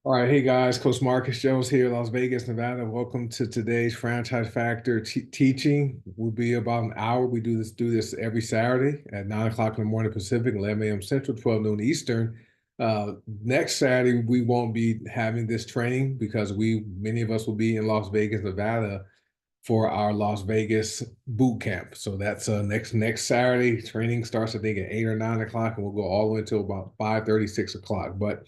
All right, hey guys, Coach Marcus Jones here, Las Vegas, Nevada. Welcome to today's Franchise Factor teaching. Will be about an hour. We do this every Saturday at 9 o'clock in the morning Pacific, 11 a.m. Central, 12 noon Eastern. Next Saturday we won't be having this training because many of us will be in Las Vegas, Nevada for our Las Vegas boot camp. So that's next Saturday. Training starts I think at 8 or 9 o'clock, and we'll go all the way until about 5:30, 6 o'clock. But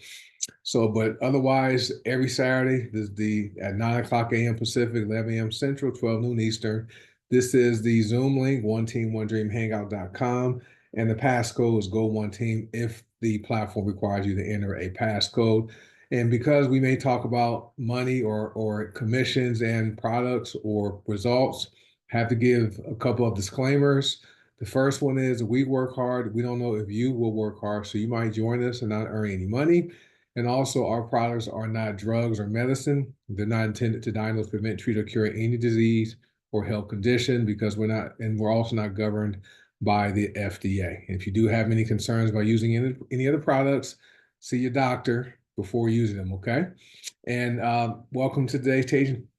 otherwise, every Saturday, the at 9 o'clock a.m. Pacific, 11 a.m. Central, 12 noon Eastern. This is the Zoom link, one team, one dream hangout.com. And the passcode is Go One Team if the platform requires you to enter a passcode. And because we may talk about money or commissions and products or results, have to give a couple of disclaimers. The first one is we work hard. We don't know if you will work hard. So you might join us and not earn any money. And also, our products are not drugs or medicine. They're not intended to diagnose, prevent, treat, or cure any disease or health condition because we're also not governed by the FDA. If you do have any concerns about using any other products, see your doctor before using them, okay? And welcome to today's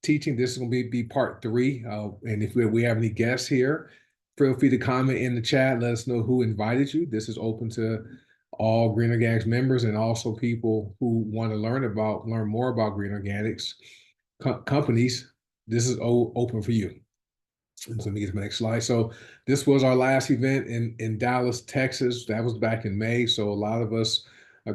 teaching. This is going to be part three. And if we have any guests here, feel free to comment in the chat. Let us know who invited you. This is open to all Green Organics members and also people who want to learn more about Green Organics companies. This is open for you. So let me get to my next slide. So this was our last event in Dallas, Texas. That was back in May. So a lot of us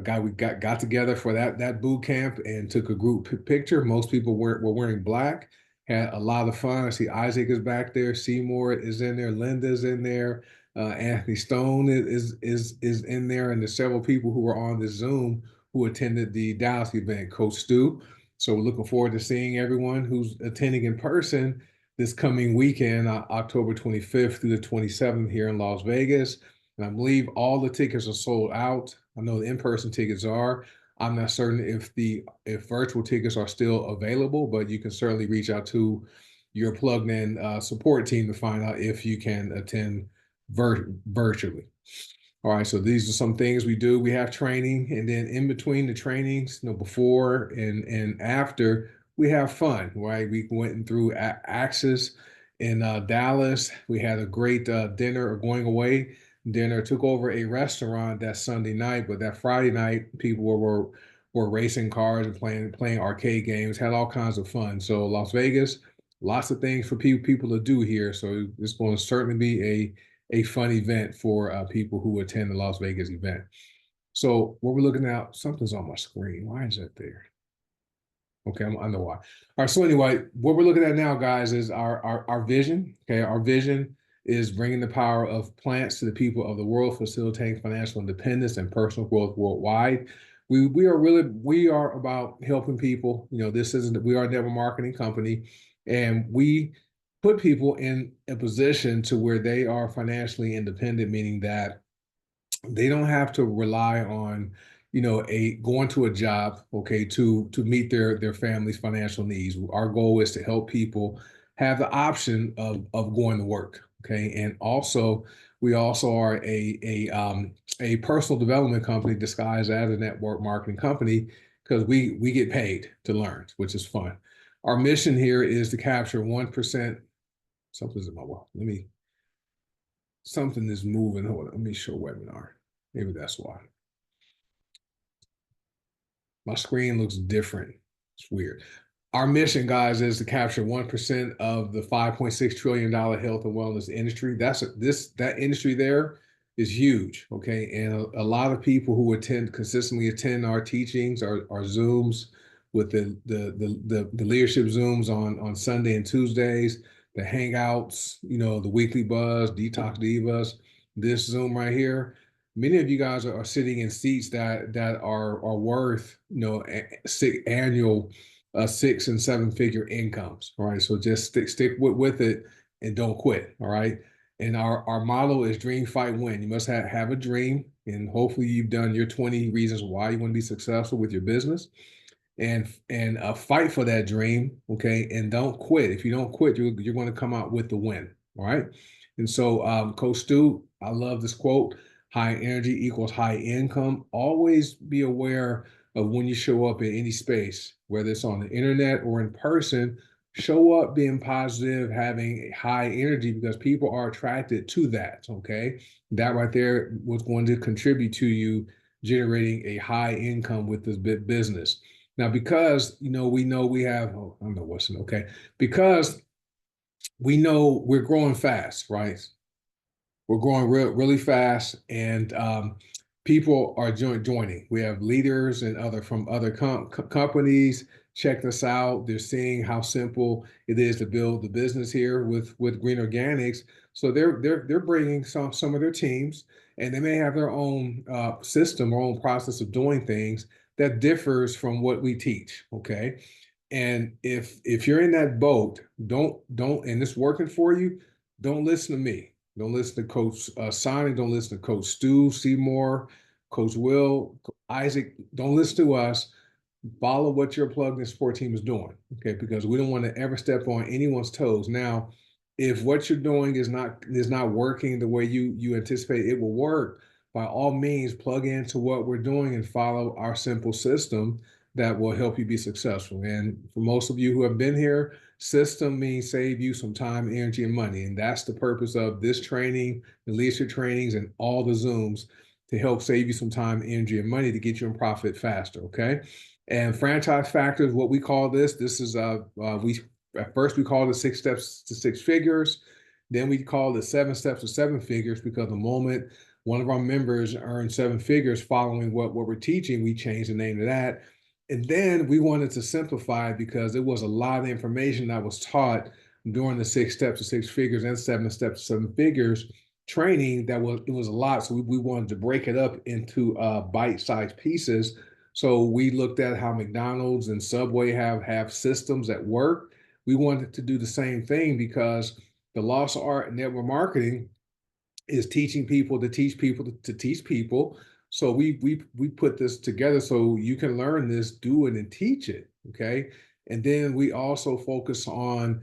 got together for that boot camp and took a group picture. Most people were wearing black. Had a lot of fun. I see Isaac is back there. Seymour is in there. Linda's in there. Anthony Stone is in there, and there's several people who were on this Zoom who attended the Dallas event. Coach Stu. So we're looking forward to seeing everyone who's attending in person this coming weekend, October 25th through the 27th here in Las Vegas. And I believe all the tickets are sold out. I know the in-person tickets are. I'm not certain if virtual tickets are still available, but you can certainly reach out to your plugged-in support team to find out if you can attend virtually. All right, so these are some things we do. We have training, and then in between the trainings, before and after, we have fun, right? We went through Axis in Dallas. We had a great dinner or going away dinner. Took over a restaurant that Sunday night, but that Friday night, people were racing cars and playing arcade games. Had all kinds of fun. So Las Vegas, lots of things for people to do here. So it's going to certainly be a fun event for people who attend the Las Vegas event. So what we're looking at, something's on my screen. Why is that there? Okay, I know why. All right, so anyway, what we're looking at now, guys, is our vision. Okay, our vision is bringing the power of plants to the people of the world, facilitating financial independence and personal growth worldwide. We are about helping people. We are a network marketing company, and we put people in a position to where they are financially independent, meaning that they don't have to rely on a going to a job, okay, to meet their family's financial needs. Our goal is to help people have the option of going to work, okay. And also we also are a personal development company disguised as a network marketing company because we get paid to learn, which is fun. Our mission here is to capture 1%. Something's in my wall. Something is moving. Hold on, let me show webinar. Maybe that's why. My screen looks different. It's weird. Our mission, guys, is to capture 1% of the $5.6 trillion health and wellness industry. That industry there is huge. Okay. And a lot of people who consistently attend our teachings, our Zooms with the leadership Zooms on Sunday and Tuesdays, the hangouts, the weekly buzz, Detox Divas, this Zoom right here. Many of you guys are sitting in seats that are worth annual 6 and 7 figure incomes. All right, so just stick with it and don't quit. All right, and our motto is dream, fight, win. You must have a dream, and hopefully you've done your 20 reasons why you want to be successful with your business, and fight for that dream. Okay, and don't quit. If you don't quit, you're going to come out with the win. All right, and so Coach Stu, I love this quote. High energy equals high income. Always be aware of when you show up in any space, whether it's on the internet or in person. Show up being positive, having high energy, because people are attracted to that. Okay. That right there was going to contribute to you generating a high income with this bit business. Now, because we know we have, oh, I don't know what's in, okay, because we know we're growing fast, right? We're growing really fast, and people are joining. We have leaders and other from other companies check us out. They're seeing how simple it is to build the business here with Green Organics. So they're bringing some of their teams, and they may have their own system or own process of doing things that differs from what we teach. Okay. And if you're in that boat, don't and it's working for you, don't listen to me. Don't listen to Coach Sonny. Don't listen to Coach Stu Seymour, Coach Will, Isaac. Don't listen to us. Follow what your plugged in sport team is doing. Okay, because we don't want to ever step on anyone's toes. Now, if what you're doing is not working the way you anticipate it will work, by all means, plug into what we're doing and follow our simple system that will help you be successful. And for most of you who have been here, system means save you some time, energy, and money. And that's the purpose of this training, the leadership trainings, and all the Zooms, to help save you some time, energy, and money to get you in profit faster. Okay. And franchise factor is what we call this. This is we at first we called it 6 steps to 6 figures. Then we called it 7 steps to 7 figures, because the moment one of our members earned 7 figures following what we're teaching, we changed the name of that. And then we wanted to simplify, because it was a lot of information that was taught during the 6 steps to 6 figures and 7 steps to 7 figures training. It was a lot. So we wanted to break it up into bite-sized pieces. So we looked at how McDonald's and Subway have systems that work. We wanted to do the same thing, because the lost art in network marketing is teaching people to teach people to teach people. So we put this together so you can learn this, do it, and teach it. Okay. And then we also focus on,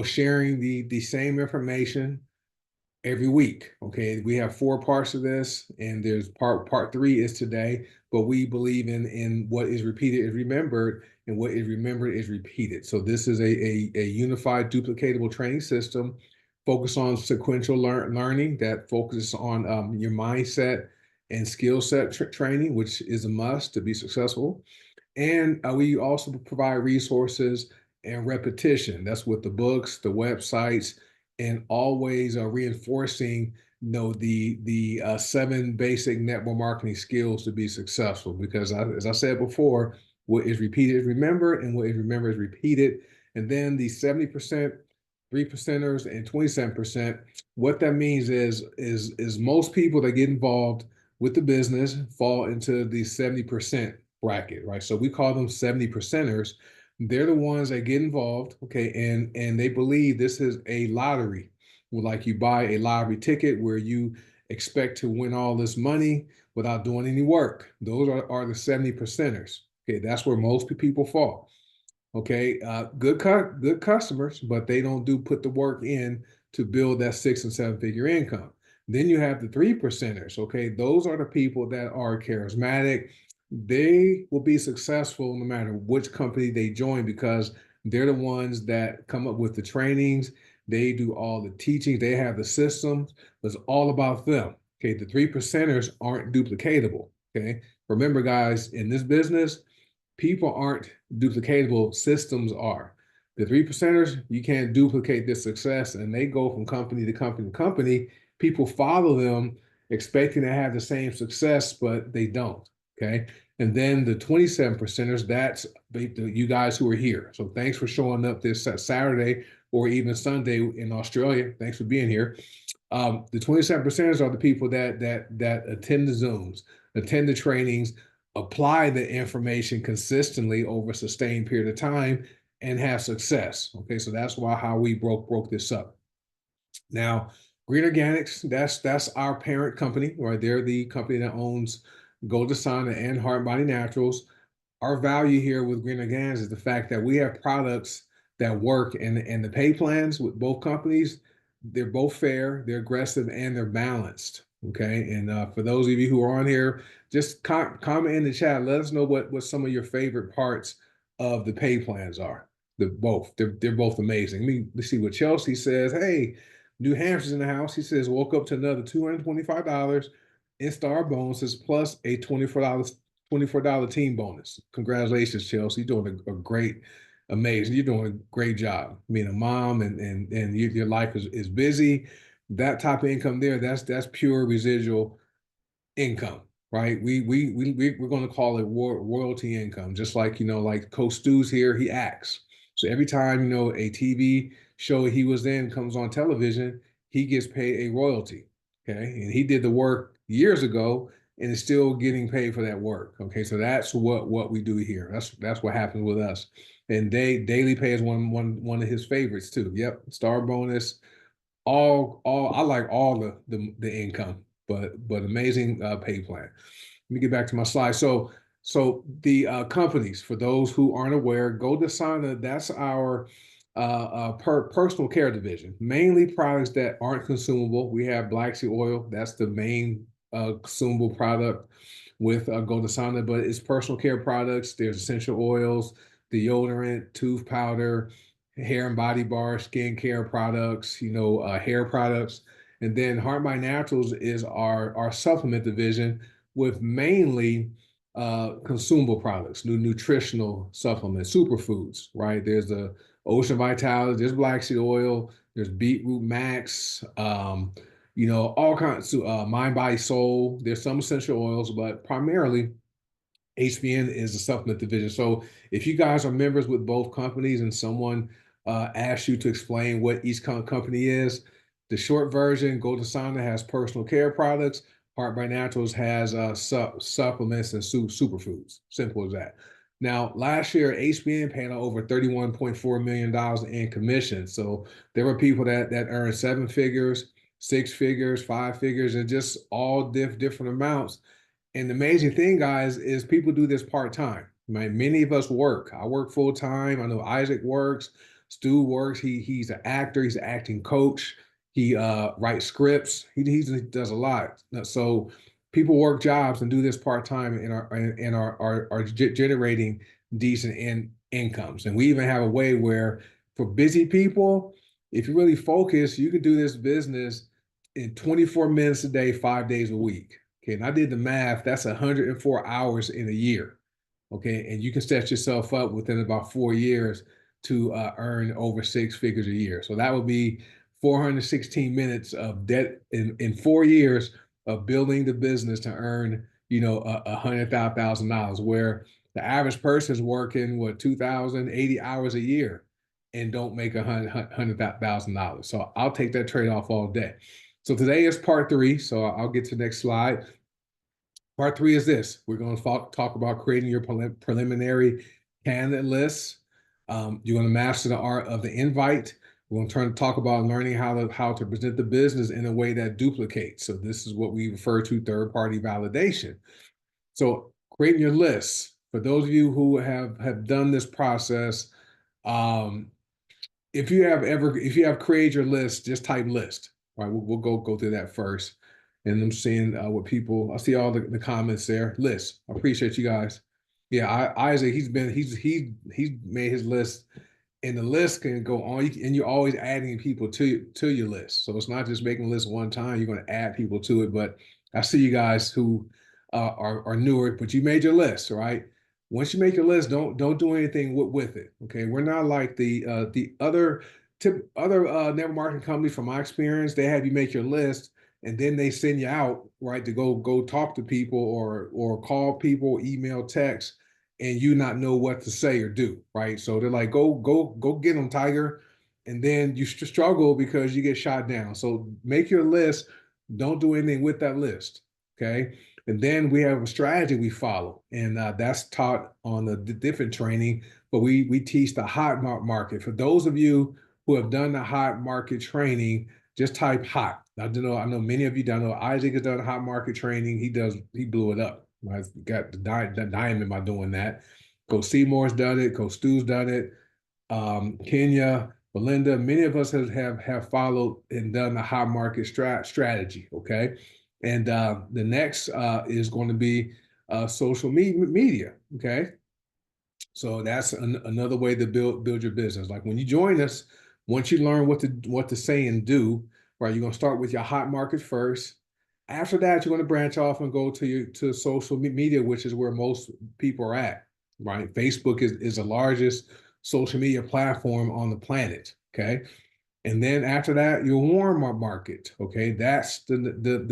sharing the same information every week. Okay, we have 4 parts of this, and there's part 3 is today. But we believe in what is repeated is remembered, and what is remembered is repeated. So this is a unified, duplicatable training system, focused on sequential learning that focuses on your mindset and skill set training, which is a must to be successful. And we also provide resources and repetition. That's with the books, the websites, and always reinforcing, the 7 basic network marketing skills to be successful. Because as I said before, what is repeated is remembered, and what is remembered is repeated. And then the 70%, 3%ers, and 27%. What that means is most people that get involved with the business fall into the 70% bracket, right? So we call them 70%ers. They're the ones that get involved, okay, and they believe this is a lottery. Like you buy a lottery ticket where you expect to win all this money without doing any work. Those are the 70%ers. Okay, that's where most people fall. Okay, good customers, but they don't put the work in to build that 6 and 7 figure income. Then you have the 3%ers. Okay, those are the people that are charismatic. They will be successful no matter which company they join, because they're the ones that come up with the trainings. They do all the teaching. They have the systems. It's all about them. Okay, the 3%ers aren't duplicatable. Okay, remember, guys, in this business, people aren't duplicatable, systems are. The 3%ers, you can't duplicate their success, and they go from company to company to company. People follow them expecting to have the same success, but they don't. Okay. And then the 27%ers, that's you guys who are here. So thanks for showing up this Saturday or even Sunday in Australia. Thanks for being here. The 27%ers are the people that attend the Zooms, attend the trainings, apply the information consistently over a sustained period of time, and have success. Okay, so that's how we broke this up. Now, Green Organics, that's our parent company, right? They're the company that owns Golden Sana and Heart Body Naturals. Our value here with Green Organics is the fact that we have products that work, and the pay plans with both companies, they're both fair, they're aggressive, and they're balanced. Okay. And for those of you who are on here, just comment in the chat. Let us know what some of your favorite parts of the pay plans are. They're both amazing. Let's see what Chelsea says. Hey, New Hampshire's in the house. He says woke up to another $225 in star bonuses plus a $24 team bonus. Congratulations, Chelsea. You're doing a great, amazing. You're doing a great job. Being a mom and your life is busy. That type of income there, that's pure residual income, right? We're going to call it royalty income, just like, like Coach Stu's here, he acts. So every time, a TV show he was in comes on television, he gets paid a royalty. Okay. And he did the work years ago and is still getting paid for that work. Okay. So that's what we do here. That's what happens with us. And daily pay is one of his favorites too. Yep. Star bonus, all I like all the income, but amazing pay plan. Let me get back to my slide. So the companies, for those who aren't aware, GoDasana, that's our personal care division, mainly products that aren't consumable. We have Black Sea Oil, that's the main consumable product with GoDasana, but it's personal care products. There's essential oils, deodorant, tooth powder, hair and body bar, skincare products, hair products. And then Heart by Naturals is our supplement division with mainly consumable products, new nutritional supplements, superfoods, right? There's the Ocean Vitality, there's Black Seed Oil, there's Beetroot Max, all kinds of Mind, Body, Soul. There's some essential oils, but primarily HBN is the supplement division. So if you guys are members with both companies and someone asks you to explain what each company is, the short version, GoDasana has personal care products. Heart by Naturals has supplements and superfoods. Simple as that. Now, last year, HBN paid out over $31.4 million in commissions. So there were people that earned seven figures, six figures, five figures, and just all different amounts. And the amazing thing, guys, is people do this part-time. Right? Many of us work. I work full-time. I know Isaac works. Stu works. He's an actor. He's an acting coach. He writes scripts. He does a lot. So people work jobs and do this part-time and are generating decent incomes. And we even have a way where for busy people, if you really focus, you can do this business in 24 minutes a day, 5 days a week. Okay, and I did the math. That's 104 hours in a year. Okay, and you can set yourself up within about 4 years to earn over six figures a year. So that would be 416 minutes of debt in 4 years of building the business to earn, $100,000, where the average person is working 2,080 hours a year and don't make $100,000. So I'll take that trade off all day. So today is part three. So I'll get to the next slide. Part three is this. We're going to talk about creating your preliminary candidate list. You're going to master the art of the invite. We're going to talk about learning how to present the business in a way that duplicates. So this is what we refer to third-party validation. So creating your list. For those of you who have done this process, if you have created your list, just type list. All right, we'll go through that first. And I'm seeing what people, I see all the comments there. List. I appreciate you guys. Yeah, Isaac, he's made his list, and the list can go on, and you're always adding people to your list. So it's not just making a list one time. You're going to add people to it. But I see you guys who are newer, but you made your list, right? Once you make your list, don't do anything with it. Okay, we're not like the other network marketing companies. From my experience, they have you make your list and then they send you out, right, to go talk to people or call people, email, text, and you not know what to say or do, right? So they're like, go get them, Tiger, and then you struggle because you get shot down. So make your list. Don't do anything with that list, okay? And then we have a strategy we follow, and that's taught on the different training. But we teach the hot market. For those of you who have done the hot market training, just type hot. I know many of you don't know. Isaac has done hot market training. He blew it up. I got the diamond by doing that. Coach Seymour's done it. Coach Stu's done it. Kenya, Belinda, many of us have followed and done the hot market strategy. Okay. And the next is going to be social media. Okay. So that's another way to build your business. Like when you join us, once you learn what to say and do, right? You're gonna start with your hot market first. After that, you're gonna branch off and go to social media, which is where most people are at, right? Facebook is the largest social media platform on the planet. Okay. And then after that, your warm market. Okay. That's the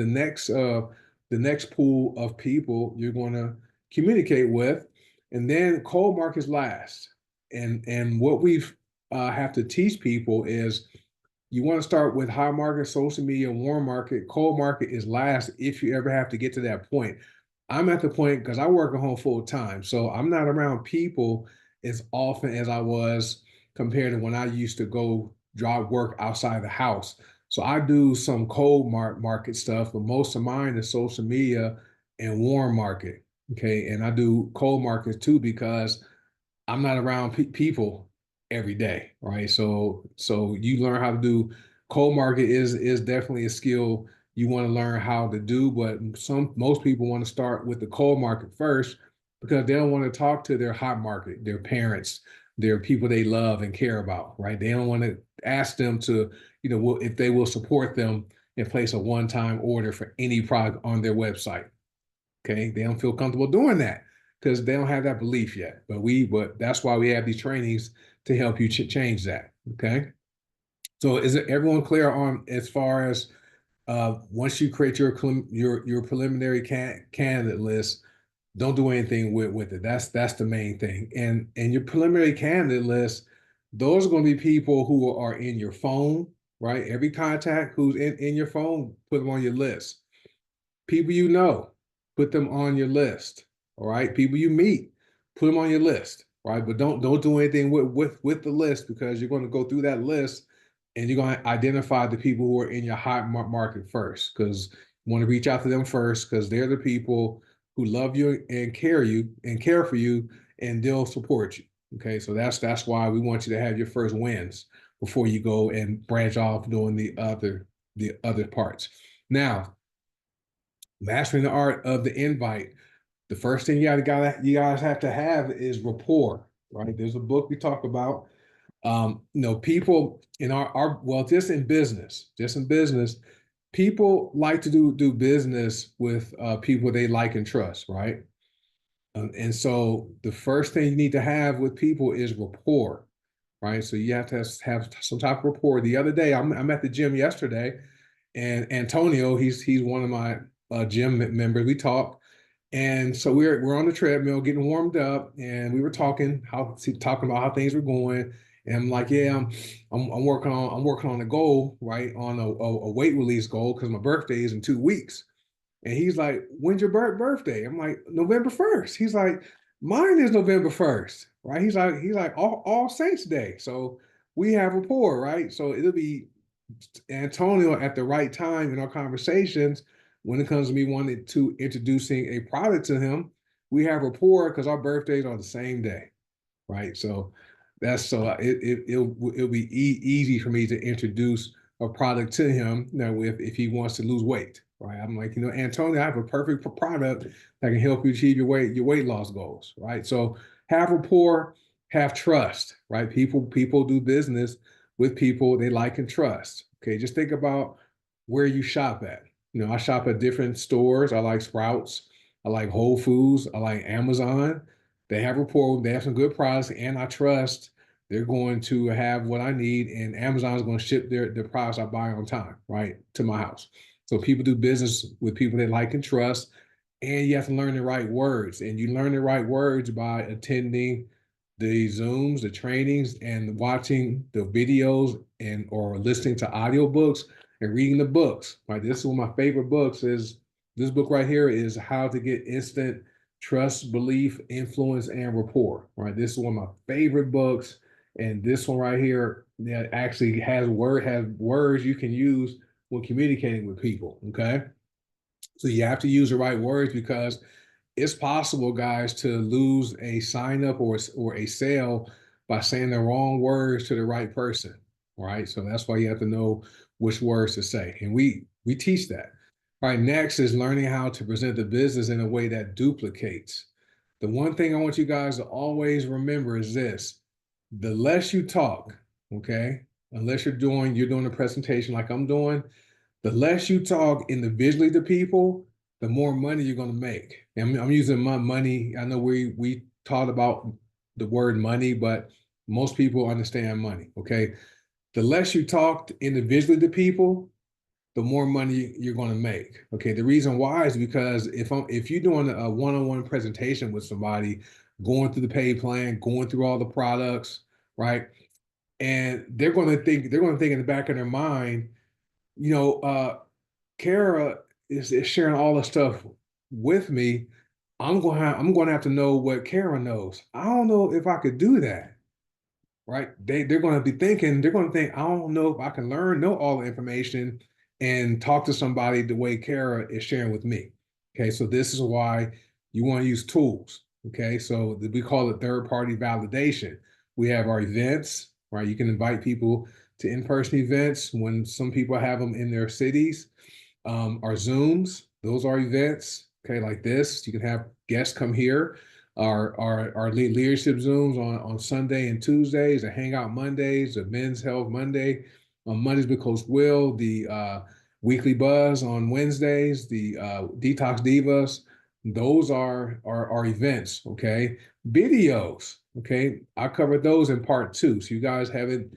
next pool of people you're gonna communicate with. And then cold markets last. And what we've have to teach people is you want to start with high market, social media, warm market. Cold market is last if you ever have to get to that point. I'm at the point because I work at home full time, so I'm not around people as often as I was compared to when I used to go drive work outside the house. So I do some cold market stuff, but most of mine is social media and warm market. Okay, and I do cold markets too because I'm not around people every day, right? So you learn how to do cold market is definitely a skill you want to learn how to do, but most people want to start with the cold market first because they don't want to talk to their hot market, their parents, their people they love and care about, right? They don't want to ask them to, if they will support them and place a one-time order for any product on their website. Okay, they don't feel comfortable doing that because they don't have that belief yet. But that's why we have these trainings to help you change that. Okay, so is it everyone clear on as far as once you create your preliminary candidate list, don't do anything with it. That's the main thing. And your preliminary candidate list, those are going to be people who are in your phone, right? Every contact who's in your phone, put them on your list. People you know, put them on your list. All right. People you meet, put them on your list. Right. But don't do anything with the list because you're going to go through that list and you're going to identify the people who are in your hot market first because you want to reach out to them first because they're the people who love you and care for you and they'll support you. Okay. So that's why we want you to have your first wins before you go and branch off doing the other parts. Now, mastering the art of the invite. The first thing you guys have to have is rapport, right? There's a book we talk about. People in our well, just in business, people like to do business with people they like and trust, right? And so the first thing you need to have with people is rapport, right? So you have to have some type of rapport. The other day, I'm at the gym yesterday, and Antonio, he's one of my gym members. We talked, and so we're on the treadmill getting warmed up, and we were talking about how things were going. And I'm like, yeah, I'm working on a goal, right, on a weight release goal because my birthday is in 2 weeks. And he's like, when's your birthday? I'm like, November 1st. He's like, mine is November 1st, right? He's like all Saints Day. So we have rapport, right? So it'll be Antonio at the right time in our conversations when it comes to me wanting to introducing a product to him. We have rapport because our birthdays are the same day, right? So that's so it'll be easy for me to introduce a product to him. If he wants to lose weight, right? I'm like, Antonio, I have a perfect product that can help you achieve your weight loss goals, right? So have rapport, have trust, right? People do business with people they like and trust. Okay, just think about where you shop at. I shop at different stores. I like Sprouts. I like Whole Foods. I like Amazon. They have rapport. They have some good products, and I trust they're going to have what I need, and Amazon is going to ship their products I buy on time, right, to my house. So people do business with people they like and trust, and you have to learn the right words. And you learn the right words by attending the Zooms, the trainings, and watching the videos and or listening to audiobooks and reading the books. Right. This is one of my favorite books is this book right here is How to Get Instant Trust, Belief, Influence, and Rapport. Right. This is one of my favorite books. And this one right here that actually has words you can use when communicating with people. Okay. So you have to use the right words because it's possible, guys, to lose a sign up or a sale by saying the wrong words to the right person. Right. So that's why you have to know which words to say. And we teach that. All right, next is learning how to present the business in a way that duplicates. The one thing I want you guys to always remember is this: the less you talk, okay, unless you're doing a presentation like I'm doing, the less you talk individually to people, the more money you're going to make. And I'm using my money. I know we taught about the word money, but most people understand money. Okay, the less you talk individually to people, the more money you're going to make. Okay, the reason why is because if you're doing a one-on-one presentation with somebody, going through the pay plan, going through all the products, right, and they're going to think in the back of their mind, you know, Kara is sharing all the stuff with me. I'm going to have to know what Kara knows. I don't know if I could do that, right? They're going to be thinking, they're going to think, I don't know if I can know all the information and talk to somebody the way Kara is sharing with me. Okay, so this is why you want to use tools. Okay, so we call it third-party validation. We have our events, right? You can invite people to in-person events when some people have them in their cities. Our Zooms, those are events, okay, like this. You can have guests come here. Our leadership Zooms on Sunday and Tuesdays, the Hangout Mondays, the Men's Health Monday, on Mondays with Coach Will, the Weekly Buzz on Wednesdays, the Detox Divas. Those are our events, okay? Videos, okay? I covered those in part two. So you guys haven't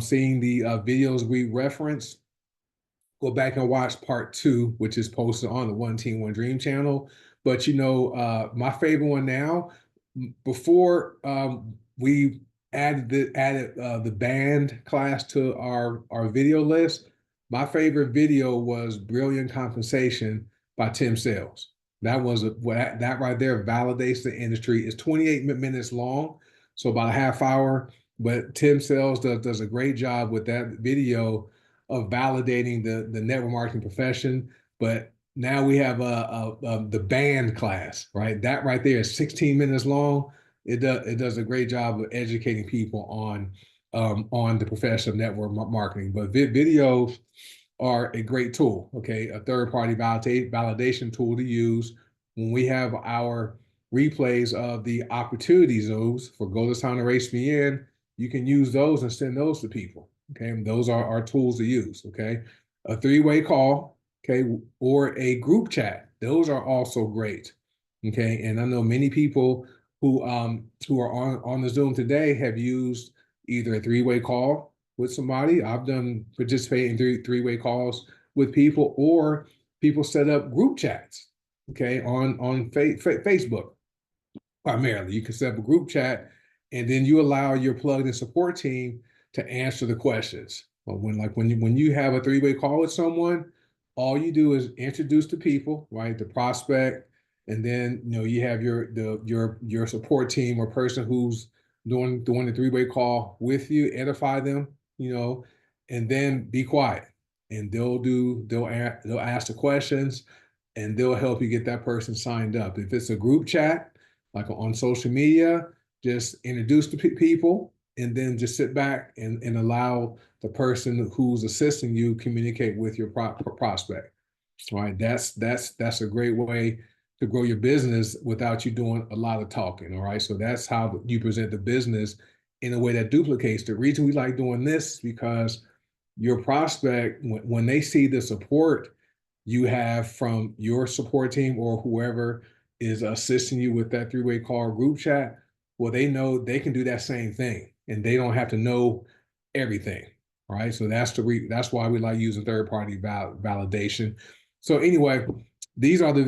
seen the videos we referenced, go back and watch part two, which is posted on the One Team One Dream channel. But my favorite one now, before we added the band class to our video list, my favorite video was Brilliant Compensation by Tim Sales. That right there validates the industry. It's 28 minutes long, so about a half hour. But Tim Sales does a great job with that video of validating the network marketing profession. But now we have the band class, right? That right there is 16 minutes long. It does a great job of educating people on the profession of network marketing. But videos are a great tool, okay? A third-party validation tool to use when we have our replays of the opportunity zones for Go This Time to Race Me In. You can use those and send those to people. Okay, and those are our tools to use. Okay, a three-way call, okay, or a group chat. Those are also great. Okay, and I know many people who are on the Zoom today have used either a three-way call with somebody. I've done participate in three-way calls with people, or people set up group chats. Okay, on Facebook primarily. You can set up a group chat, and then you allow your plugged-in support team to answer the questions. But when you have a three-way call with someone, all you do is introduce the people, right? The prospect, and then you have your support team or person who's doing the three-way call with you, edify them, and then be quiet. And they'll ask the questions, and they'll help you get that person signed up. If it's a group chat, like on social media, just introduce the people and then just sit back and allow the person who's assisting you communicate with your prospect. All right, that's a great way to grow your business without you doing a lot of talking. All right, so that's how you present the business in a way that duplicates. The reason we like doing this is because your prospect, when they see the support you have from your support team or whoever is assisting you with that three-way call or group chat, well, they know they can do that same thing and they don't have to know everything. Right. So that's why we like using third-party validation. So anyway, these are the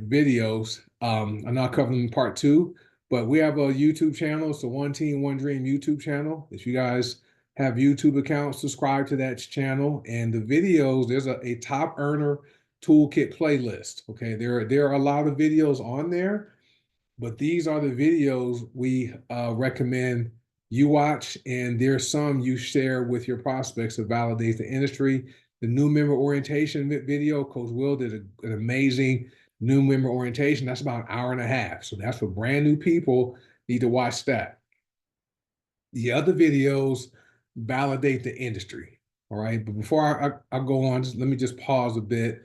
videos. I'm not covering them in part two, but we have a YouTube channel. It's the One Team One Dream YouTube channel. If you guys have YouTube accounts, subscribe to that channel. And the videos, there's a top earner toolkit playlist. Okay, there are a lot of videos on there, but these are the videos we recommend you watch, and there's some you share with your prospects to validate the industry. The new member orientation video, Coach Will did an amazing new member orientation. That's about an hour and a half. So that's for brand new people, need to watch that. The other videos validate the industry. All right. But before I go on, let me just pause a bit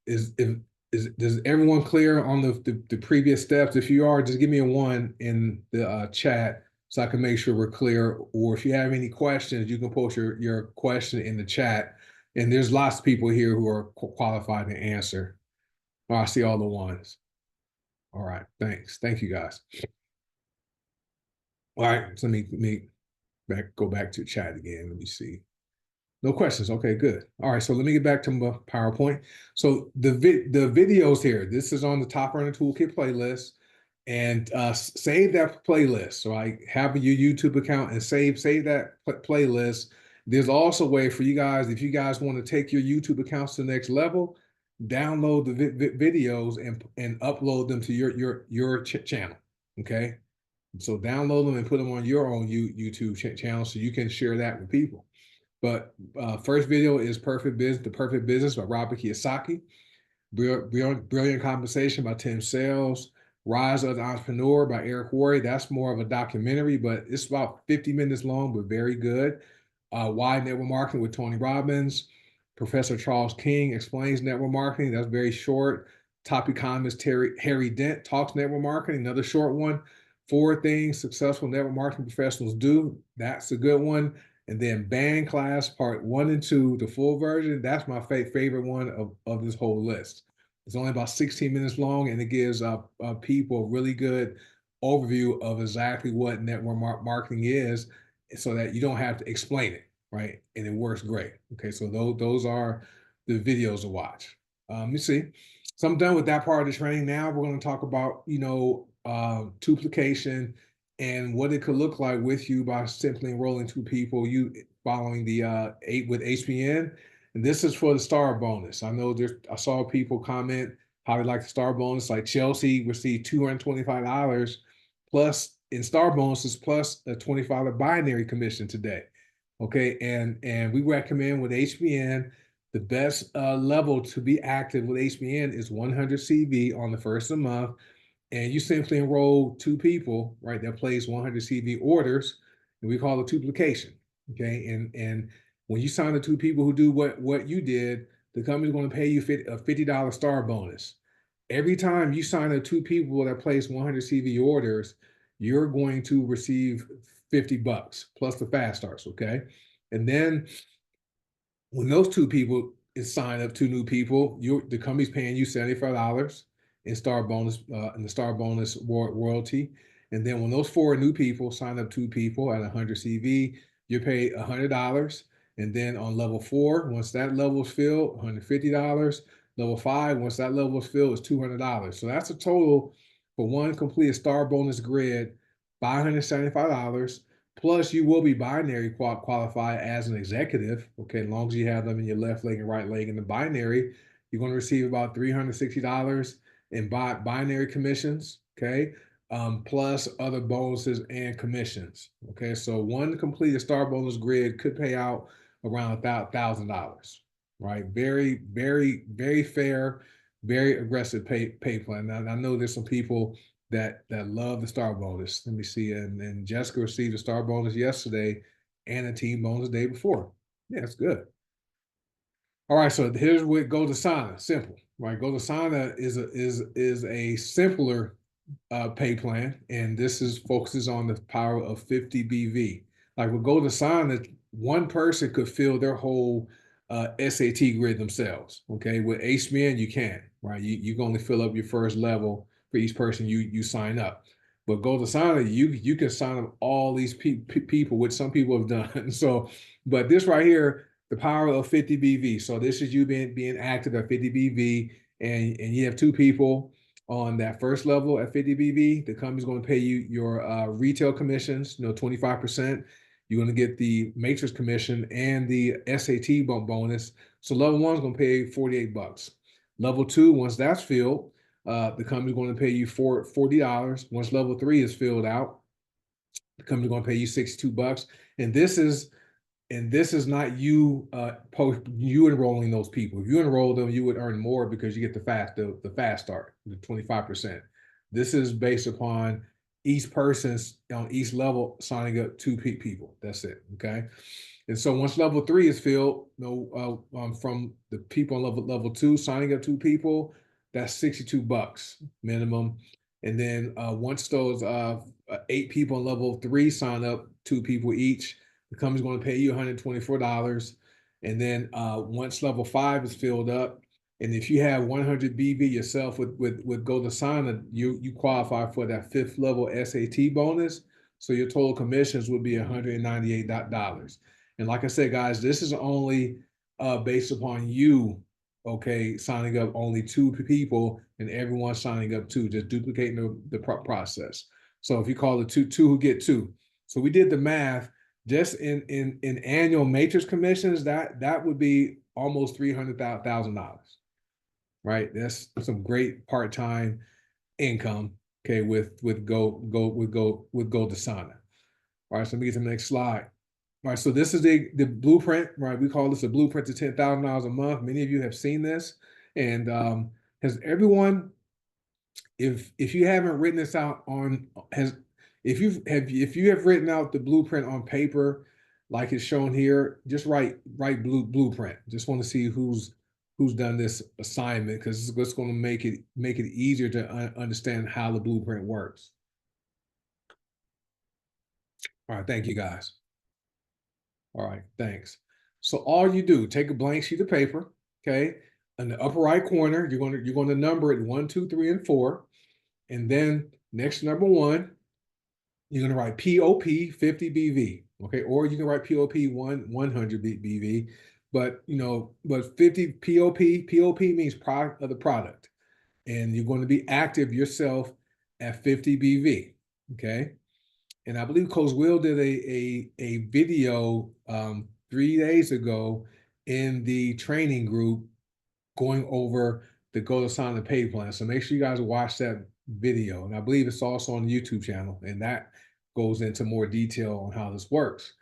Does everyone clear on the previous steps? If you are, just give me a one in the chat so I can make sure we're clear. Or if you have any questions, you can post your question in the chat. And there's lots of people here who are qualified to answer. Oh, I see all the ones. All right, thanks. Thank you guys. All right, so let me go back to chat again. Let me see. No questions. Okay, good. All right, so let me get back to my PowerPoint. So the videos here, this is on the Top Runner Toolkit playlist, and save that playlist. So I have your YouTube account and save that playlist. There's also a way for you guys, if you guys want to take your YouTube accounts to the next level, download the videos and upload them to your channel. Okay, so download them and put them on your own YouTube channel so you can share that with people. But first video is Perfect Business, The Perfect Business by Robert Kiyosaki. Brilliant Conversation by Tim Sales. Rise of the Entrepreneur by Eric Worre. That's more of a documentary, but it's about 50 minutes long, but very good. Why Network Marketing with Tony Robbins. Professor Charles King explains network marketing. That's very short. Top economist Harry Dent talks network marketing. Another short one. 4 things successful network marketing professionals do. That's a good one. And then Band Class Part 1 and 2, the full version. That's my favorite one of this whole list. It's only about 16 minutes long, and it gives people a really good overview of exactly what network marketing is, so that you don't have to explain it, right? And it works great. Okay, so those are the videos to watch. Let me see. So I'm done with that part of the training. Now we're going to talk about, duplication and what it could look like with you by simply enrolling 2 people, you following the 8 with HBN. And this is for the star bonus. I know I saw people comment how they like the star bonus, like Chelsea received $225 plus in star bonuses plus a $25 binary commission today. Okay, and we recommend with HBN, the best level to be active with HBN is 100 CV on the first of the month. And you simply enroll 2 people, right, that place 100 CV orders, and we call it duplication. Okay, and when you sign the 2 people who do what you did, the company's going to pay you a $50 star bonus. Every time you sign the 2 people that place 100 CV orders, you're going to receive $50 plus the fast starts. Okay, and then when those 2 people is signed up, 2 new people, the company's paying you $75 in star bonus, in the star bonus royalty. And then when those 4 new people sign up 2 people at 100 CV, you're paid $100. And then on level 4, once that level is filled, $150. Level 5, once that level is filled, is $200. So that's a total for one complete star bonus grid, $575. Plus, you will be binary qualified as an executive. Okay, as long as you have them in your left leg and right leg in the binary, you're going to receive about $360 in binary commissions. Okay, plus other bonuses and commissions. Okay, so one completed star bonus grid could pay out around $1,000. Right, very, very, very fair, very aggressive pay plan. And I know there's some people that love the star bonus. Let me see. And Jessica received a star bonus yesterday and a team bonus the day before. Yeah, it's good. All right, so here's what GoToSigna. Simple, right? GoToSigna is a simpler pay plan, and this focuses on the power of 50 BV. Like with GoToSigna, one person could fill their whole SAT grid themselves. Okay, with HBN you can, right? You can only fill up your first level for each person you sign up. But GoToSigna, you can sign up all these people, which some people have done. So, but this right here, the power of 50 BV. So this is you being active at 50 BV, and you have 2 people on that first level at 50 BV. The company's going to pay you your retail commissions, 25%. You're going to get the matrix commission and the SAT bonus. So level 1 is going to pay $48. Level 2, once that's filled, the company's going to pay you $40. Once level 3 is filled out, the company's going to pay you $62. And this is not you you enrolling those people. If you enroll them, you would earn more because you get the fast start, the 25%. This is based upon each person's on each level signing up two people. That's it. Okay. And so once level 3 is filled, from the people on level 2 signing up two people, that's $62 minimum. And then once those 8 people on level 3 sign up, two people each, the company's going to pay you $124. And then once level 5 is filled up, and if you have 100 BV yourself with Golden Asana, you qualify for that 5th level SAT bonus. So your total commissions would be $198. And like I said, guys, this is only based upon you, okay, signing up only two people and everyone signing up two, just duplicating the process. So if you call it two who get two. So we did the math. Just in annual matrix commissions, that would be almost $300,000, right? That's some great part-time income, okay, with Gold Asana. All right, so let me get to the next slide. All right, so this is the blueprint, right? We call this a blueprint to $10,000 a month. Many of you have seen this, and has everyone, if you haven't written this out on has if you have written out the blueprint on paper like it's shown here, just write blueprint. Just want to see who's done this assignment, because it's going to make it easier to understand how the blueprint works. All right, thank you guys. All right, thanks. So all you do, take a blank sheet of paper, okay? In the upper right corner, you're going to number it 1, 2, 3, and 4. And then next to number 1, you're going to write POP 50 BV, okay? Or you can write POP 100 BV, but 50 POP means product of the product, and you're going to be active yourself at 50 BV, okay? And I believe Coach Will did a video 3 days ago in the training group going over the Golden Asana pay plan. So make sure you guys watch that video. And I believe it's also on the YouTube channel, and that goes into more detail on how this works.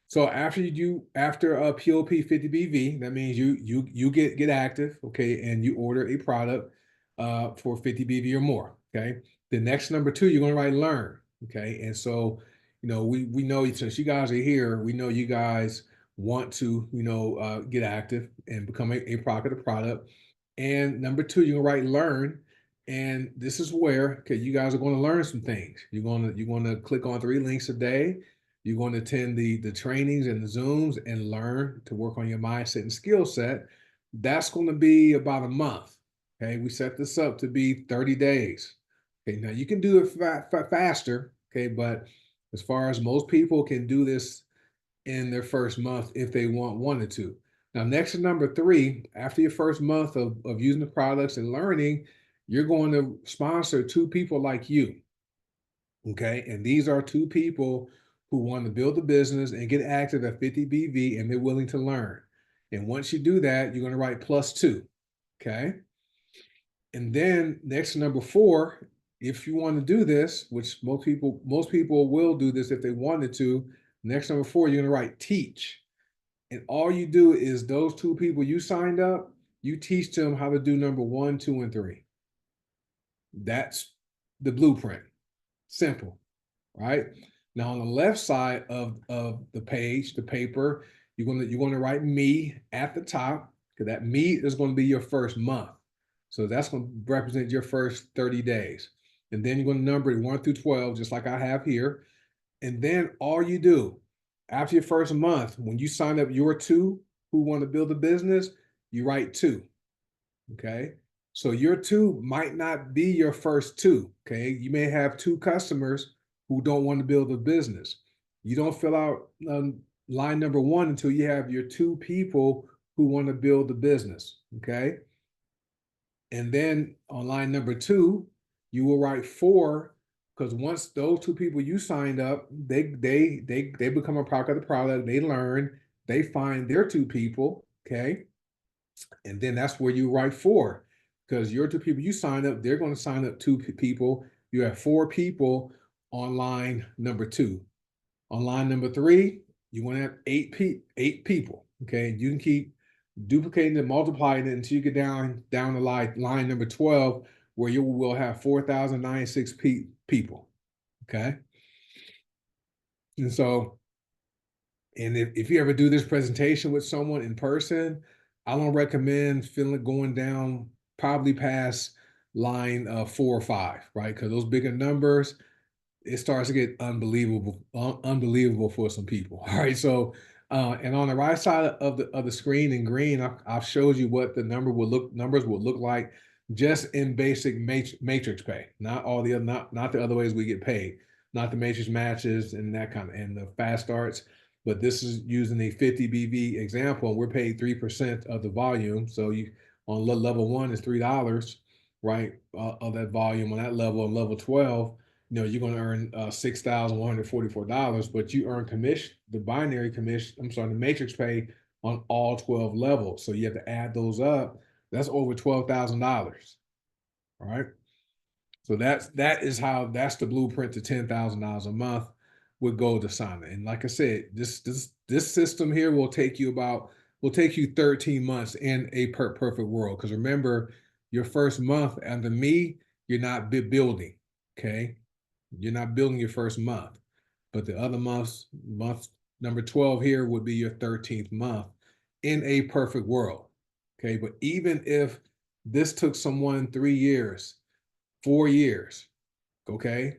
So after a POP 50 BV, that means you get active, okay, and you order a product for 50 BV or more, okay. The next number 2, you're going to write learn, okay. And so we know, since you guys are here, we know you guys want to get active and become a product. And number 2, you're gonna write learn, and this is where, okay, you guys are going to learn some things. You're going to click on 3 links a day. You're going to attend the trainings and the Zooms and learn to work on your mindset and skill set. That's going to be about a month. Okay, we set this up to be 30 days. Okay, now you can do it faster. Okay, but as far as most people can do this in their first month if they wanted to. Now, next to number 3, after your first month of using the products and learning, you're going to sponsor 2 people like you. Okay, and these are 2 people who want to build a business and get active at 50 BV, and they're willing to learn. And once you do that, you're going to write +2. Okay. And then next to number 4, if you want to do this, which most people will do this if they wanted to, next number 4, you're going to write teach. And all you do is those 2 people you signed up, you teach them how to do number 1, 2, and 3. That's the blueprint. Simple, right? Now on the left side of the page, the paper, you're going to write me at the top, because that me is going to be your first month. So that's going to represent your first 30 days. And then you're going to number it 1 through 12, just like I have here. And then all you do after your first month, when you sign up your 2 who want to build a business, you write 2. Okay. So your 2 might not be your first 2. Okay. You may have 2 customers who don't want to build a business. You don't fill out line number 1 until you have your 2 people who want to build the business. Okay. And then on line number 2, you will write 4, because once those 2 people you signed up, they become a product of the product, they learn, they find their 2 people, okay? And then that's where you write 4, because your 2 people you signed up, they're going to sign up 2 people. You have 4 people on line number 2. On line number 3, you want to have 8 people, okay? You can keep duplicating and multiplying it until you get down the line number 12, where you will have 4,096 people. Okay. And so, and if you ever do this presentation with someone in person, I don't recommend feeling going down probably past line 4 or 5, right? Because those bigger numbers, it starts to get unbelievable for some people. All right. So, and on the right side of the screen in green, I've showed you what the numbers will look like just in basic matrix pay, not all the other, not the other ways we get paid, not the matrix matches and that kind of, and the fast starts. But this is using a 50 BV example, and we're paid 3% of the volume. So you on level 1 is $3, right? Of that volume on that level. On level 12, you're going to earn $6,144, but you earn commission, the binary commission, I'm sorry, the matrix pay on all 12 levels. So you have to add those up. That's over $12,000. All right. So that's the blueprint to $10,000 a month with Gold Assignment. And like I said, this system here will take you 13 months in a perfect world. Because remember, your first month under me, you're not building. Okay. You're not building your first month, but the other month number 12 here would be your 13th month in a perfect world. Okay. But even if this took someone 3 years, 4 years, okay,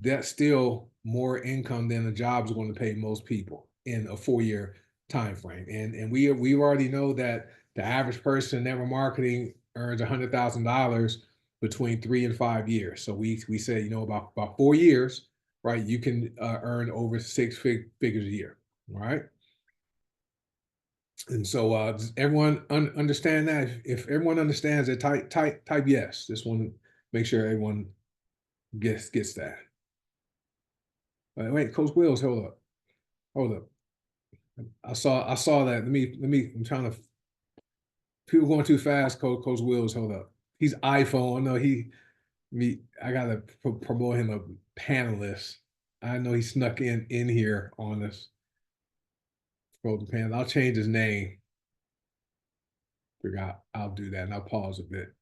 that's still more income than the job is going to pay most people in a 4 year time frame. And we already know that the average person in network marketing earns $100,000 between 3 and 5 years. So we say, about 4 years, right? You can earn over figures a year. All right. And so does everyone understand that? If everyone understands it, type yes. Just want to make sure everyone gets that. Wait, Coach Wills, hold up. I saw that. I'm trying to. People going too fast. Coach Wills, hold up. He's iPhone. No, I gotta promote him a panelist. I know he snuck in here on this. Promote the panel. I'll change his name. Forgot. I'll do that, and I'll pause a bit.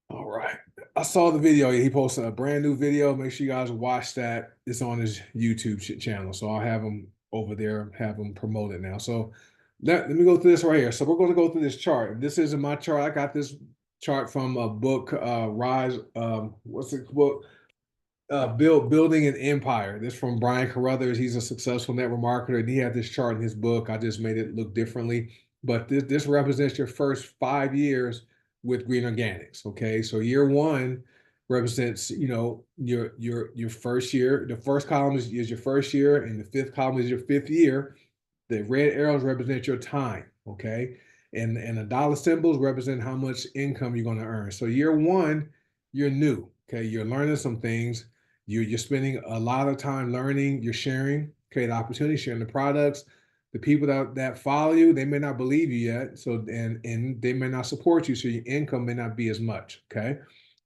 All right. I saw the video. He posted a brand new video. Make sure you guys watch that. It's on his YouTube channel. So I'll have him over there, have him promote it now. So let me go through this right here. So we're going to go through this chart. This isn't my chart. I got this chart from a book, Rise. What's the book? Building an Empire. This from Brian Carruthers. He's a successful network marketer, and he had this chart in his book. I just made it look differently. But this represents your first 5 years with Green Organics. Okay, so year one represents your first year. The first column is your first year, and the fifth column is your fifth year. The red arrows represent your time. Okay, and the dollar symbols represent how much income you're going to earn. So year one, you're new. Okay, you're learning some things. You're spending a lot of time learning. You're sharing. Okay, the opportunity, sharing the products. The people that follow you, they may not believe you yet, so and they may not support you, so your income may not be as much. Okay,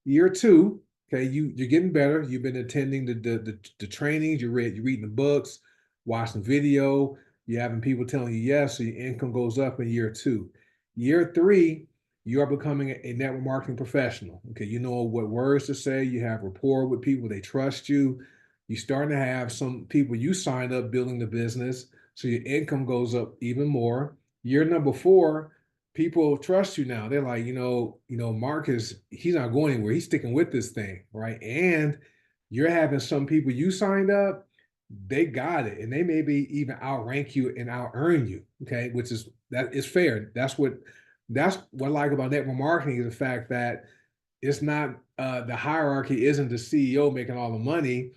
year two, okay, you're getting better. You've been attending the trainings. You're reading the books, watching video. You're having people telling you yes, so your income goes up in year two. Year three, you are becoming a network marketing professional. Okay, you know what words to say. You have rapport with people. They trust you. You're starting to have some people you signed up building the business, so your income goes up even more. Year number four, people trust you now. They're like, Marcus, he's not going anywhere. He's sticking with this thing, right? And you're having some people you signed up, they got it, and they maybe even outrank you and out earn you. Okay, which is fair. That's what I like about network marketing is the fact that it's not the hierarchy isn't the CEO making all the money.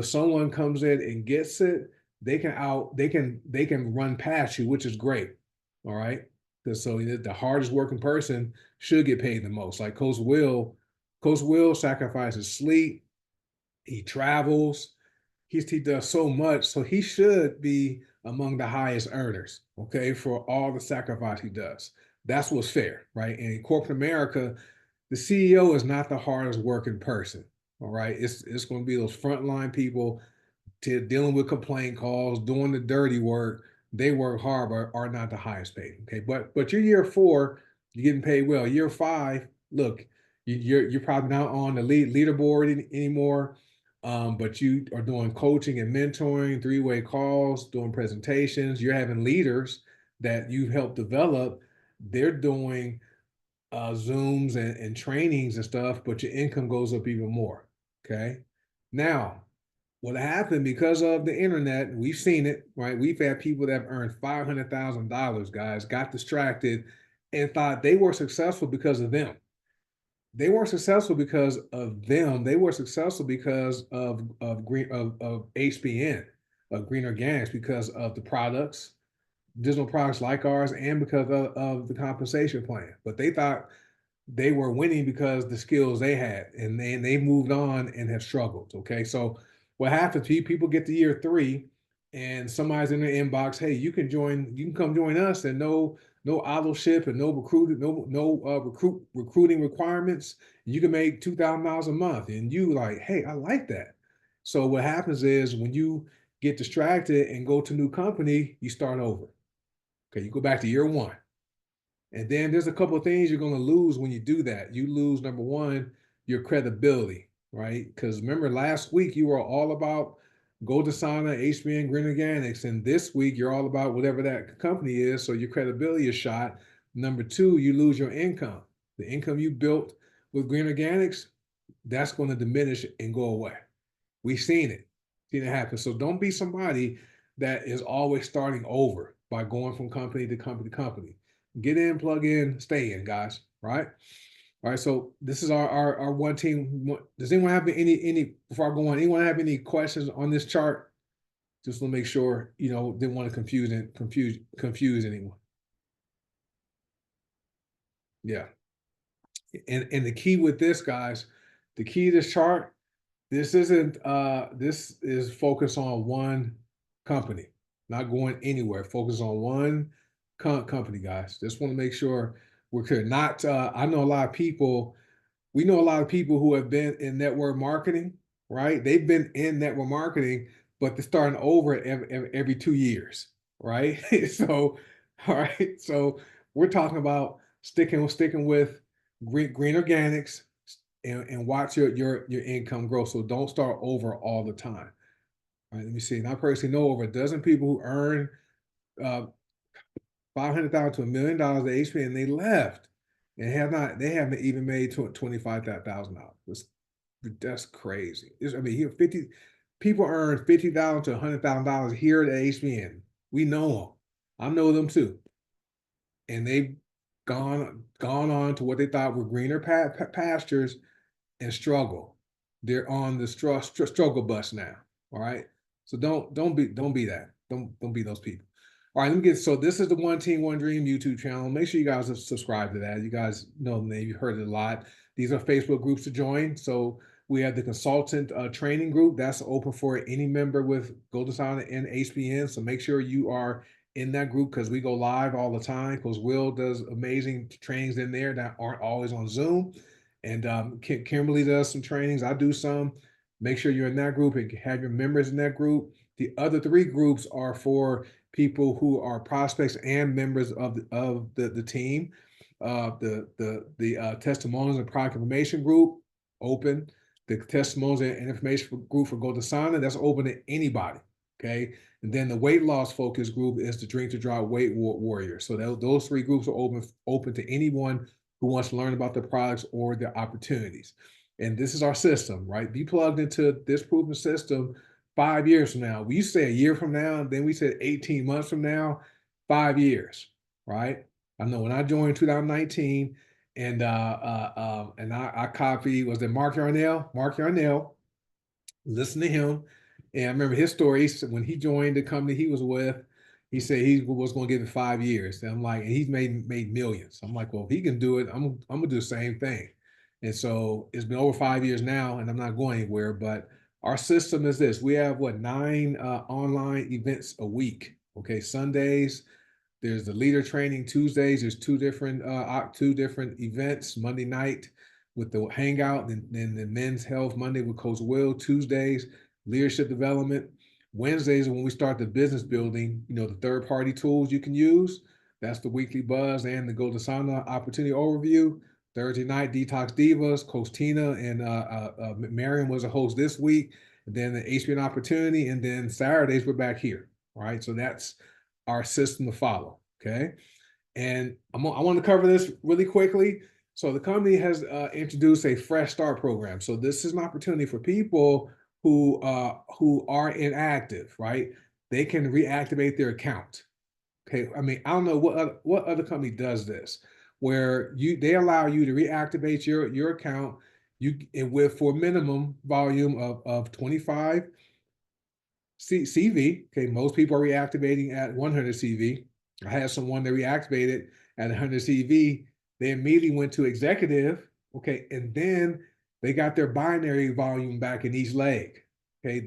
Someone comes in and gets it, they can run past you, which is great. All right. Because so the hardest working person should get paid the most. Like Coach Will sacrifices sleep, he travels, he does so much, so he should be among the highest earners, okay, for all the sacrifice he does. That's what's fair, right? And in corporate America, the CEO is not the hardest working person. All right. It's going to be those frontline people dealing with complaint calls, doing the dirty work. They work hard, but are not the highest paid. Okay. But your year four, you're getting paid well. Year five, look, you're probably not on the leaderboard anymore. but you are doing coaching and mentoring, three-way calls, doing presentations. You're having leaders that you've helped develop. They're doing Zooms and trainings and stuff, but your income goes up even more. Okay. Now, what happened because of the internet, we've seen it, right? We've had people that have earned $500,000, guys, got distracted and thought they were successful because of them. They weren't successful because of them. They were successful because of HBN, of Green Organics, because of the products, digital products like ours, and because of the compensation plan. But they thought they were winning because the skills they had, and they moved on and have struggled. Okay, so what happens? People get to year three, and somebody's in their inbox. Hey, you can join. You can come join us, and no auto ship and no recruiting requirements. You can make $2,000 a month, and you like, hey, I like that. So what happens is when you get distracted and go to a new company, you start over. Okay, you go back to year one. And then there's a couple of things you're going to lose when you do that. You lose, number one, your credibility, right? Because remember, last week you were all about Golden Sauna, HBN, Green Organics, and this week you're all about whatever that company is. So your credibility is shot. Number two, you lose your income. The income you built with Green Organics, that's going to diminish and go away. We've seen it happen. So don't be somebody that is always starting over by going from company to company to company. Get in, plug in, stay in, guys. Right? All right. So this is our one team. Does anyone have any before I go on? Anyone have any questions on this chart? Just to make sure didn't want to confuse anyone. Yeah. And the key with this, guys, the key to this chart, this is focused on one company, not going anywhere. Focus on one company, guys. Just want to make sure we're clear. Not I know a lot of people. We know a lot of people who have been in network marketing, right? They've been in network marketing, but they're starting over every 2 years, right? So, all right. So we're talking about sticking with green organics, and watch your income grow. So don't start over all the time. All right, let me see. And I personally know over a dozen people who earn 500,000 to $1 million at HP, and they left and they haven't even made $25,000. That's crazy. I mean, here 50 people earn $50,000 to $100,000 here at HBN. We know them. I know them too, and they've gone on to what they thought were greener pastures and struggle. They're on the struggle bus now. All right. So don't be that. Don't be those people. All right, let me get so this is the One Team One Dream YouTube channel. Make sure you guys have subscribed to that. You guys know the name, you've heard it a lot. These are Facebook groups to join. So we have the consultant training group that's open for any member with Golden Sauna and HBN. So make sure you are in that group because we go live all the time because Will does amazing trainings in there that aren't always on Zoom. And Kimberly does some trainings. I do some. Make sure you're in that group and have your members in that group. The other three groups are for people who are prospects and members of the team. The testimonials and product information group open. The testimonials and information group for Golden Sauna, that's open to anybody. Okay. And then the weight loss focus group is the Drink to Drop Weight Warrior. So those three groups are open to anyone who wants to learn about the products or the opportunities. And this is our system, right? Be plugged into this proven system 5 years from now. We used to say a year from now, and then we said 18 months from now, 5 years, right? I know when I joined 2019, and I copied, was it Mark Yarnell? Mark Yarnell, listen to him. And I remember his story when he joined the company he was with. He said he was going to give it 5 years. And I'm like, and he's made millions. I'm like, well, if he can do it, I'm gonna do the same thing. And so it's been over 5 years now, and I'm not going anywhere. But our system is this: we have 9 online events a week. Okay, Sundays. There's the leader training Tuesdays. There's two different events. Monday night with the hangout, then the men's health Monday with Coach Will. Tuesdays, leadership development. Wednesdays when we start the business building, the third party tools you can use. That's the weekly buzz and the Golden Sauna opportunity overview. Thursday night, Detox Divas. Coach Tina and Marion was a host this week. and then the HBN opportunity, and then Saturdays we're back here. All right, so that's our system to follow. Okay, and I want to cover this really quickly. So the company has introduced a fresh start program. So this is an opportunity for people who are inactive, right? They can reactivate their account. Okay, I mean, I don't know what other company does this, where they allow you to reactivate your account with for minimum volume of 25 CV. Okay, most people are reactivating at 100 CV. I had someone that reactivated at 100 CV. They immediately went to executive. Okay, and then they got their binary volume back in each leg. Okay,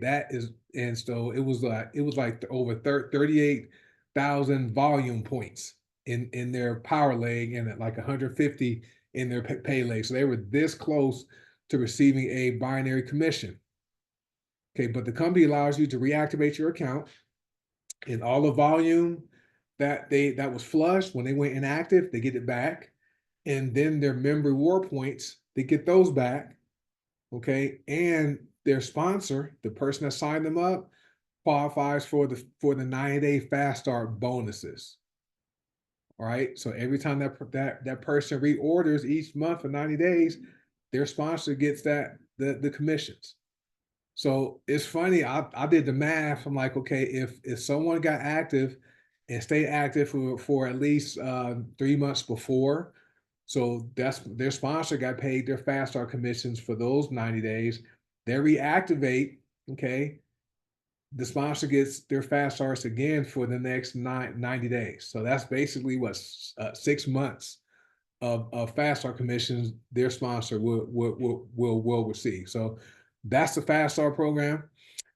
and so it was like over 38,000 volume points in their power leg and at like 150 in their pay leg. So they were this close to receiving a binary commission. Okay, but the company allows you to reactivate your account, and all the volume that was flushed when they went inactive, they get it back. And then their member reward points, they get those back. Okay. And their sponsor, the person that signed them up, qualifies for the 90-day fast start bonuses. All right. So every time that person reorders each month for 90 days, their sponsor gets the commissions. So it's funny. I did the math. I'm like, okay, if someone got active and stayed active for at least 3 months before, so that's their sponsor got paid their fast start commissions for those 90 days. They reactivate, okay. The sponsor gets their fast starts again for the next 90 days. So that's basically what 6 months of fast start commissions their sponsor will receive. So that's the fast start program,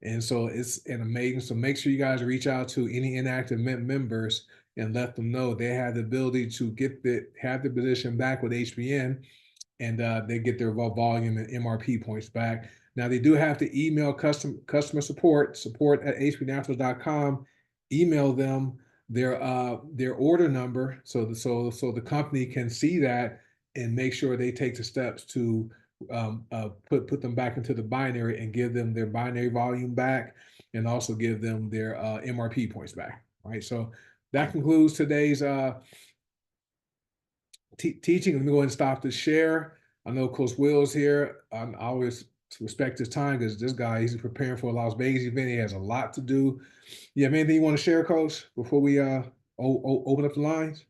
and so it's an amazing. So make sure you guys reach out to any inactive members and let them know they have the ability to have the position back with HBN, and they get their volume and MRP points back. Now they do have to email customer support at hbnationals.com. Email them their order number so the company can see that and make sure they take the steps to put them back into the binary and give them their binary volume back, and also give them their MRP points back. All right, so that concludes today's teaching. Let me go ahead and stop the share. I know Coach Will's here. I always respect his time because this guy, he's preparing for a Las Vegas event. He has a lot to do. You have anything you want to share, Coach, before we open up the lines?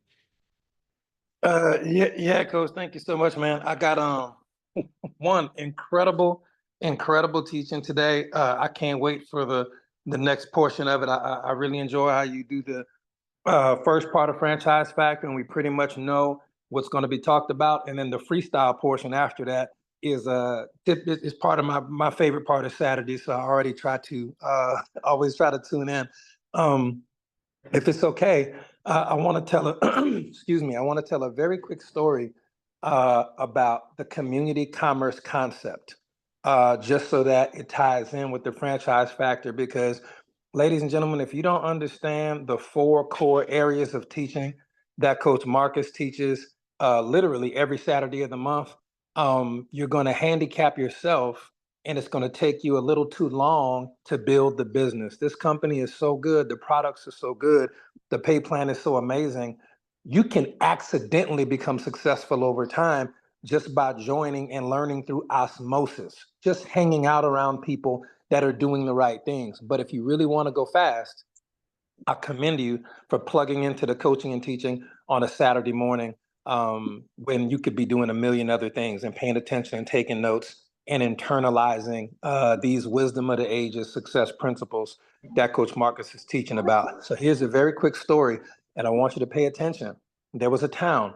Yeah, Coach. Thank you so much, man. I got one incredible teaching today. I can't wait for the next portion of it. I really enjoy how you do the first part of Franchise Factor, and we pretty much know what's going to be talked about, and then the freestyle portion after that is part of my favorite part of Saturday. So I already always try to tune in. If it's okay, I want to tell excuse me, I want to tell a very quick story about the community commerce concept, just so that it ties in with the Franchise Factor. Because, ladies and gentlemen, if you don't understand the 4 core areas of teaching that Coach Marcus teaches literally every Saturday of the month, you're going to handicap yourself, and it's going to take you a little too long to build the business. This company is so good. The products are so good. The pay plan is so amazing. You can accidentally become successful over time just by joining and learning through osmosis, just hanging out around people that are doing the right things. But if you really want to go fast, I commend you for plugging into the coaching and teaching on a Saturday morning, when you could be doing a million other things and paying attention and taking notes and internalizing these wisdom of the ages success principles that Coach Marcus is teaching about. So here's a very quick story, and I want you to pay attention. There was a town,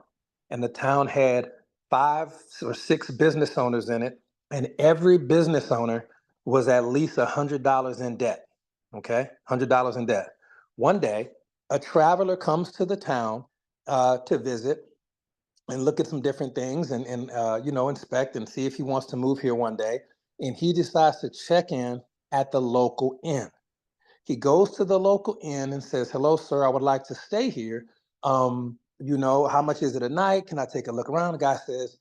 and the town had 5 or 6 business owners in it, and every business owner was at least $100 in debt. Okay, $100 in debt. One day, a traveler comes to the town to visit and look at some different things, and inspect and see if he wants to move here one day. And he decides to check in at the local inn. He goes to the local inn and says, "Hello, sir, I would like to stay here. How much is it a night? Can I take a look around?" The guy says,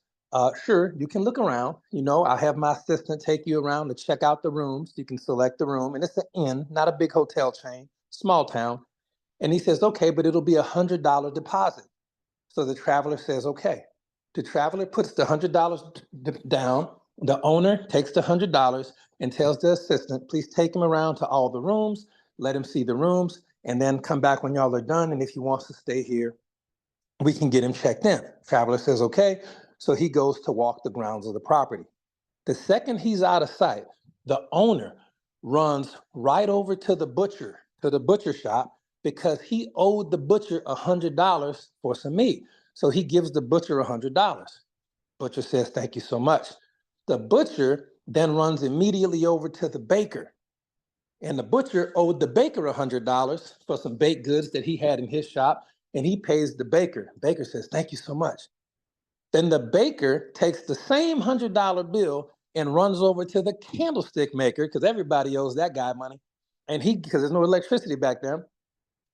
Sure, you can look around. You know, I'll have my assistant take you around to check out the rooms. You can select the room, and it's an inn, not a big hotel chain, small town. And he says, okay, but it'll be $100 deposit. So the traveler says, okay. The traveler puts the $100 down. The owner takes the $100 and tells the assistant, please take him around to all the rooms, let him see the rooms, and then come back when y'all are done. And if he wants to stay here, we can get him checked in. Traveler says, okay. So he goes to walk the grounds of the property. The second he's out of sight, the owner runs right over to the butcher shop, because he owed the butcher $100 for some meat. So he gives the butcher $100. Butcher says, thank you so much. The butcher then runs immediately over to the baker. And the butcher owed the baker $100 for some baked goods that he had in his shop, and he pays the baker. Baker says, thank you so much. Then the baker takes the same $100 bill and runs over to the candlestick maker, because everybody owes that guy money. And because there's no electricity back then,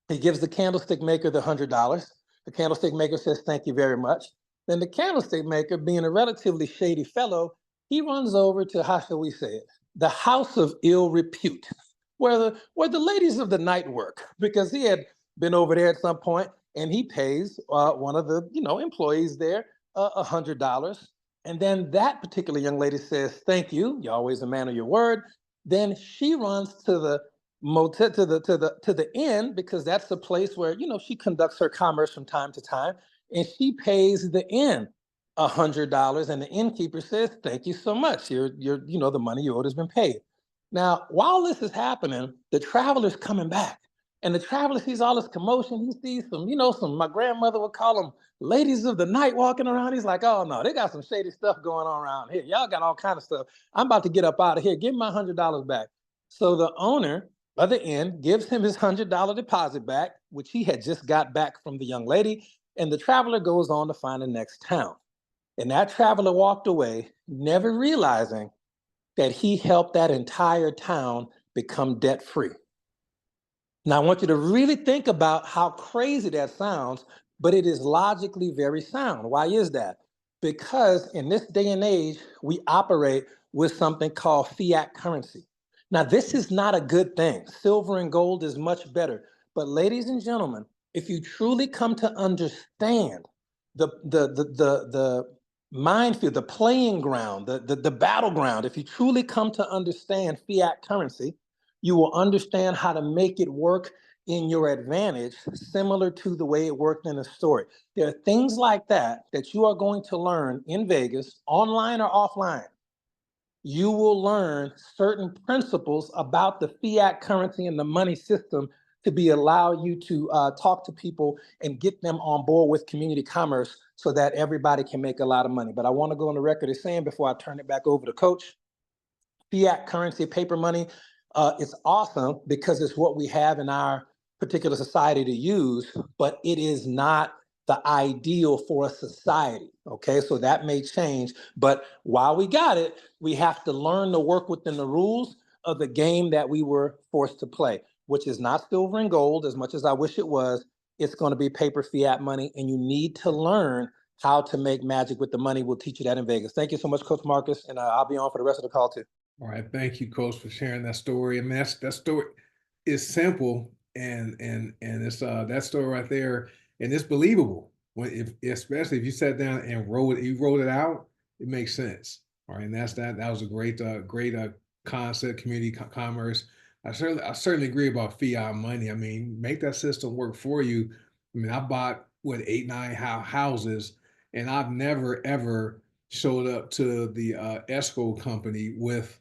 he gives the candlestick maker the $100. The candlestick maker says, thank you very much. Then the candlestick maker, being a relatively shady fellow, he runs over to, how shall we say it, the house of ill repute, where the ladies of the night work, because he had been over there at some point, and he pays one of the employees there $100. And then that particular young lady says, thank you, you're always a man of your word. Then she runs to the motel, to the inn, because that's the place where she conducts her commerce from time to time, and she pays the inn $100, and the innkeeper says, thank you so much, you're the money you owed has been paid. Now, while this is happening, the traveler's coming back, and the traveler sees all this commotion. He sees some, my grandmother would call them ladies of the night walking around. He's like, oh no, they got some shady stuff going on around here. Y'all got all kind of stuff. I'm about to get up out of here. Give me my $100 back. So the owner of the inn gives him his $100 deposit back, which he had just got back from the young lady, and the traveler goes on to find the next town. And that traveler walked away, never realizing that he helped that entire town become debt-free. Now, I want you to really think about how crazy that sounds, but it is logically very sound. Why is that? Because in this day and age, we operate with something called fiat currency. Now, this is not a good thing. Silver and gold is much better. But ladies and gentlemen, if you truly come to understand the minefield, the playing ground, the battleground, if you truly come to understand fiat currency, you will understand how to make it work in your advantage, similar to the way it worked in a story. There are things like that you are going to learn in Vegas, online or offline. You will learn certain principles about the fiat currency and the money system to allow you to talk to people and get them on board with community commerce so that everybody can make a lot of money. But I want to go on the record as saying, before I turn it back over to Coach, fiat currency, paper money, it's awesome because it's what we have in our particular society to use, but it is not the ideal for a society, okay? So that may change, but while we got it, we have to learn to work within the rules of the game that we were forced to play, which is not silver and gold as much as I wish it was. It's gonna be paper fiat money, and you need to learn how to make magic with the money. We'll teach you that in Vegas. Thank you so much, Coach Marcus, and I'll be on for the rest of the call too. All right, thank you, Coach, for sharing that story. I mean, that story is simple, and it's that story right there, and it's believable. Especially if you sat down and wrote it out, it makes sense. All right, and that was a great concept, community commerce. I certainly agree about fiat money. I mean, make that system work for you. I mean, I bought 8, 9 houses, and I've never ever showed up to the escrow company with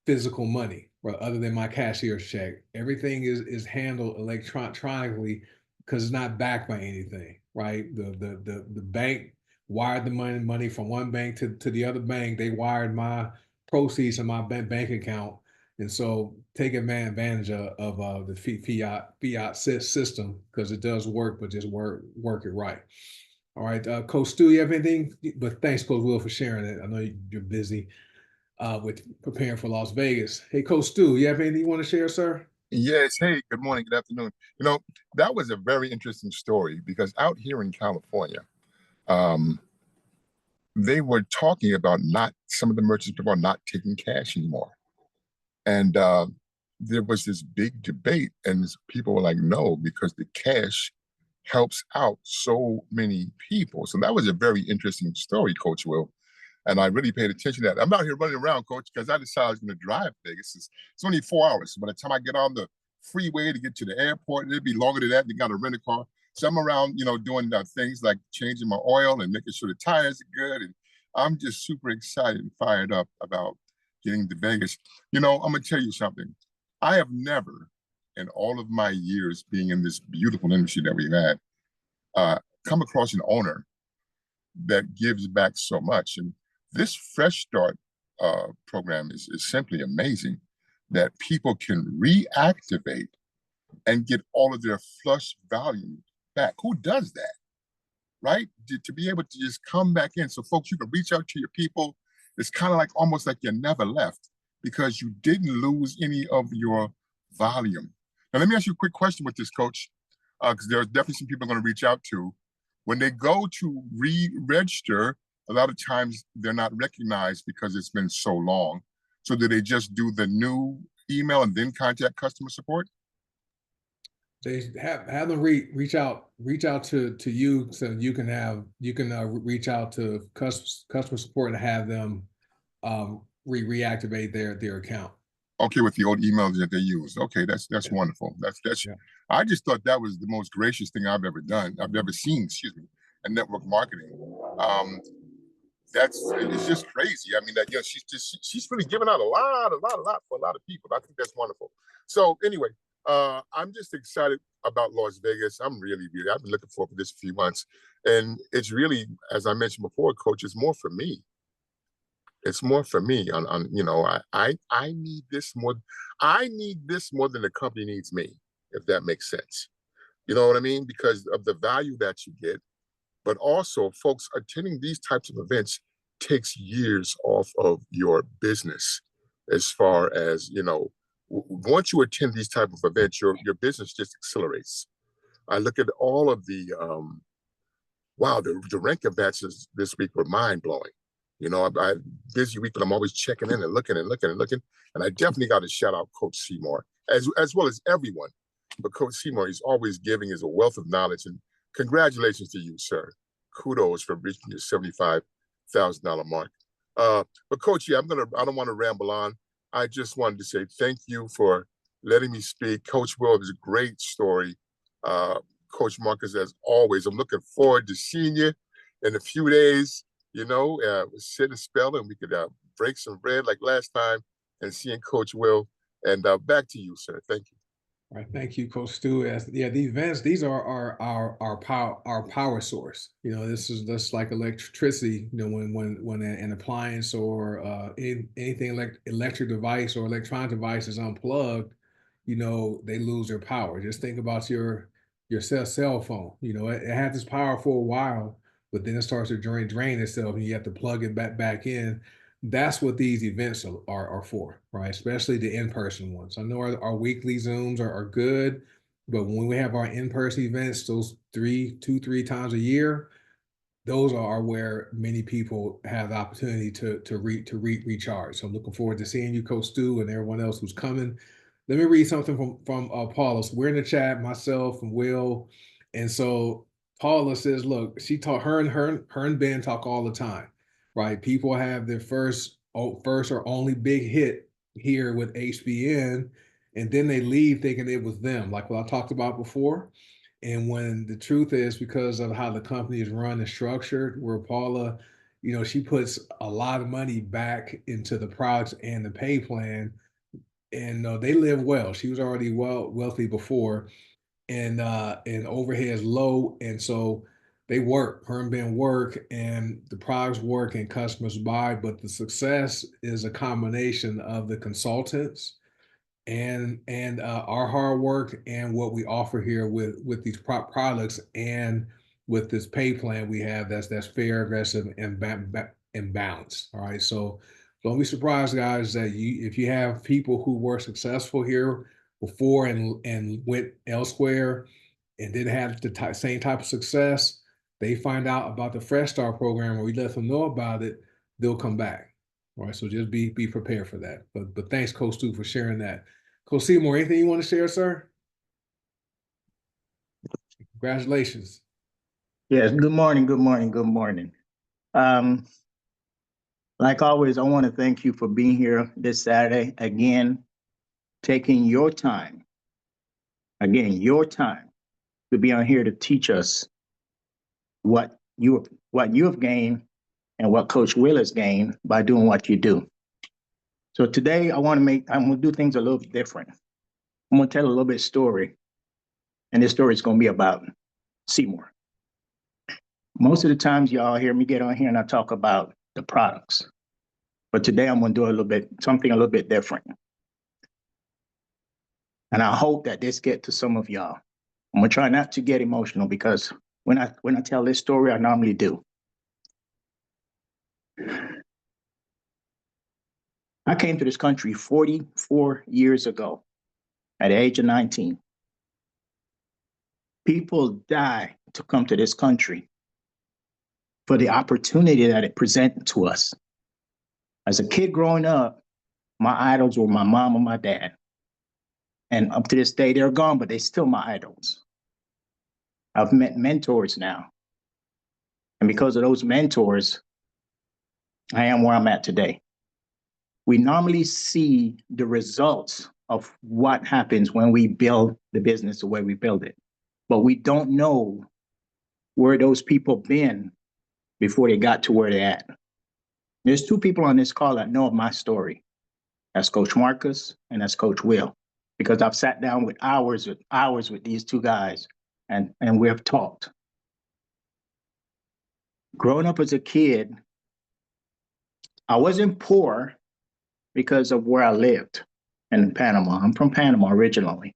physical money, or other than my cashier's check. Everything is handled electronically because it's not backed by anything, right? The bank wired the money from one bank to the other bank. They wired my proceeds in my bank account, and so take advantage of the fiat system, because it does work, but just work it right. All right, Coach Stu, you have anything? But thanks, Coach Will, for sharing it. I know you're busy with preparing for Las Vegas. Hey, Coach Stu, you have anything you want to share, sir? Yes. Hey, good morning, good afternoon. That was a very interesting story, because out here in California, they were talking about some of the merchants about not taking cash anymore. And there was this big debate, and people were like, no, because the cash helps out so many people. So that was a very interesting story, Coach Will. And I really paid attention to that. I'm out here running around, Coach, because I decided I was going to drive to Vegas. It's only 4 hours. So by the time I get on the freeway to get to the airport, it'd be longer than that. They got to rent a car. So I'm around, doing things like changing my oil and making sure the tires are good. And I'm just super excited and fired up about getting to Vegas. I'm going to tell you something. I have never, in all of my years being in this beautiful industry that we've had, come across an owner that gives back so much. And this Fresh Start program is simply amazing, that people can reactivate and get all of their flush value back. Who does that, right? To be able to just come back in. So folks, you can reach out to your people. It's kind of like almost like you never left because you didn't lose any of your volume. Now, let me ask you a quick question with this, Coach, because there's definitely some people I'm going to reach out to. When they go to re-register, a lot of times they're not recognized because it's been so long. So do they just do the new email and then contact customer support? They have them reach out to you, so you can reach out to customer support and have them reactivate their account. Okay, with the old emails that they use. Okay, that's wonderful. That's Yeah. I just thought that was the most gracious thing I've ever seen, excuse me, in network marketing. It's just crazy. I mean, that she's really giving out a lot for a lot of people. I think that's wonderful. So anyway, I'm just excited about Las Vegas. I've been looking forward to this a few months, and it's really, as I mentioned before, Coach, it's more for me. It's more for me. I need this more. I need this more than the company needs me, if that makes sense. You know what I mean? Because of the value that you get, but also, folks, attending these types of events takes years off of your business. As far as once you attend these type of events, your business just accelerates. I look at all of the the rank advances this week were mind blowing. I busy week, but I'm always checking in and looking. And I definitely got to shout out Coach Seymour, as well as everyone. But Coach Seymour, he's always giving us a wealth of knowledge. And congratulations to you, sir. Kudos for reaching your $75,000 mark. But Coach, I don't want to ramble on. I just wanted to say thank you for letting me speak. Coach Will, it was a great story. Coach Marcus, as always, I'm looking forward to seeing you in a few days. Sit and spell, and we could break some bread like last time, and seeing Coach Will. And back to you, sir. Thank you. All right, thank you, Coach Stu. The events, these are our power source. This is just like electricity. When an appliance or anything electric device or electronic device is unplugged, they lose their power. Just think about your cell phone. It had this power for a while, but then it starts to drain itself, and you have to plug it back in. That's what these events are for, right? Especially the in-person ones. I know our weekly Zooms are good, but when we have our in-person events, those 3 times a year, those are where many people have the opportunity to recharge. So I'm looking forward to seeing you, Coach Stu, and everyone else who's coming. Let me read something from Paula. So we're in the chat, myself and Will, and so Paula says, "Look, she taught her and Ben talk all the time, right? People have their first or only big hit here with HBN, and then they leave thinking it was them, like what I talked about before. And when the truth is, because of how the company is run and structured, where Paula, she puts a lot of money back into the products and the pay plan, and they live well. She was already wealthy before, and overhead is low, and so they work. Her and Ben work, and the products work, and customers buy. But the success is a combination of the consultants and our hard work and what we offer here with these products and with this pay plan we have that's fair, aggressive, and balanced. All right, so don't be surprised, guys, that if you have people who were successful here before and went elsewhere and didn't have the same type of success, they find out about the Fresh Start program or we let them know about it, they'll come back. All right, so just be prepared for that. But thanks, Coach Stu, for sharing that. Coach Seymour, anything you want to share, sir? Congratulations. Yes, good morning, good morning, good morning. Like always, I want to thank you for being here this Saturday. Again, taking your time, to be on here to teach us what you have gained and what Coach Will has gained by doing what you do. So today I'm gonna do things a little different. I'm gonna tell a little bit of story, and this story is gonna be about Seymour. Most of the times y'all hear me get on here and I talk about the products. But today I'm gonna do something a little bit different. And I hope that this gets to some of y'all. I'm gonna try not to get emotional because when I tell this story, I normally do. I came to this country 44 years ago at the age of 19. People die to come to this country for the opportunity that it presented to us. As a kid growing up, my idols were my mom and my dad. And up to this day, they're gone, but they're still my idols. I've met mentors now. And because of those mentors, I am where I'm at today. We normally see the results of what happens when we build the business the way we build it. But we don't know where those people been before they got to where they're at. There's two people on this call that know of my story. That's Coach Marcus and that's Coach Will. Because I've sat down with hours with these two guys and we have talked. Growing up as a kid, I wasn't poor because of where I lived in Panama. I'm from Panama originally.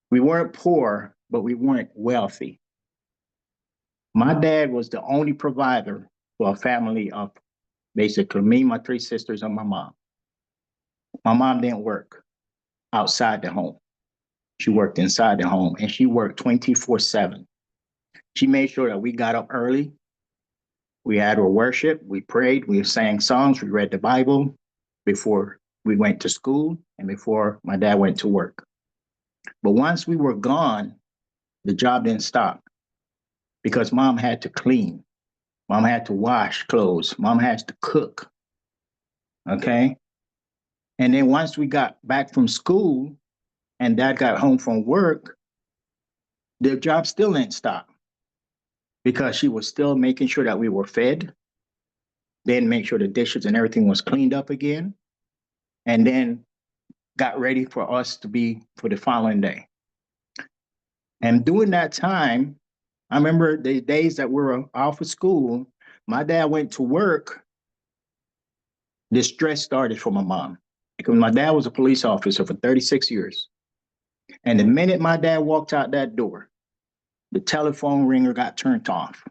We weren't poor, but we weren't wealthy. My dad was the only provider for a family of basically me, my three sisters, and my mom. My mom didn't work outside the home. She worked inside the home and she worked 24/7. She made sure that we got up early. We had our worship, we prayed, we sang songs, we read the Bible before we went to school and before my dad went to work. But once we were gone, the job didn't stop because mom had to clean. Mom had to wash clothes. Mom had to cook. Okay? And then once we got back from school and dad got home from work, the job still didn't stop because she was still making sure that we were fed, then make sure the dishes and everything was cleaned up again, and then got ready for us to be for the following day. And during that time, I remember the days that we were off of school, my dad went to work, the stress started for my mom. Because my dad was a police officer for 36 years. And the minute my dad walked out that door, the telephone ringer got turned off.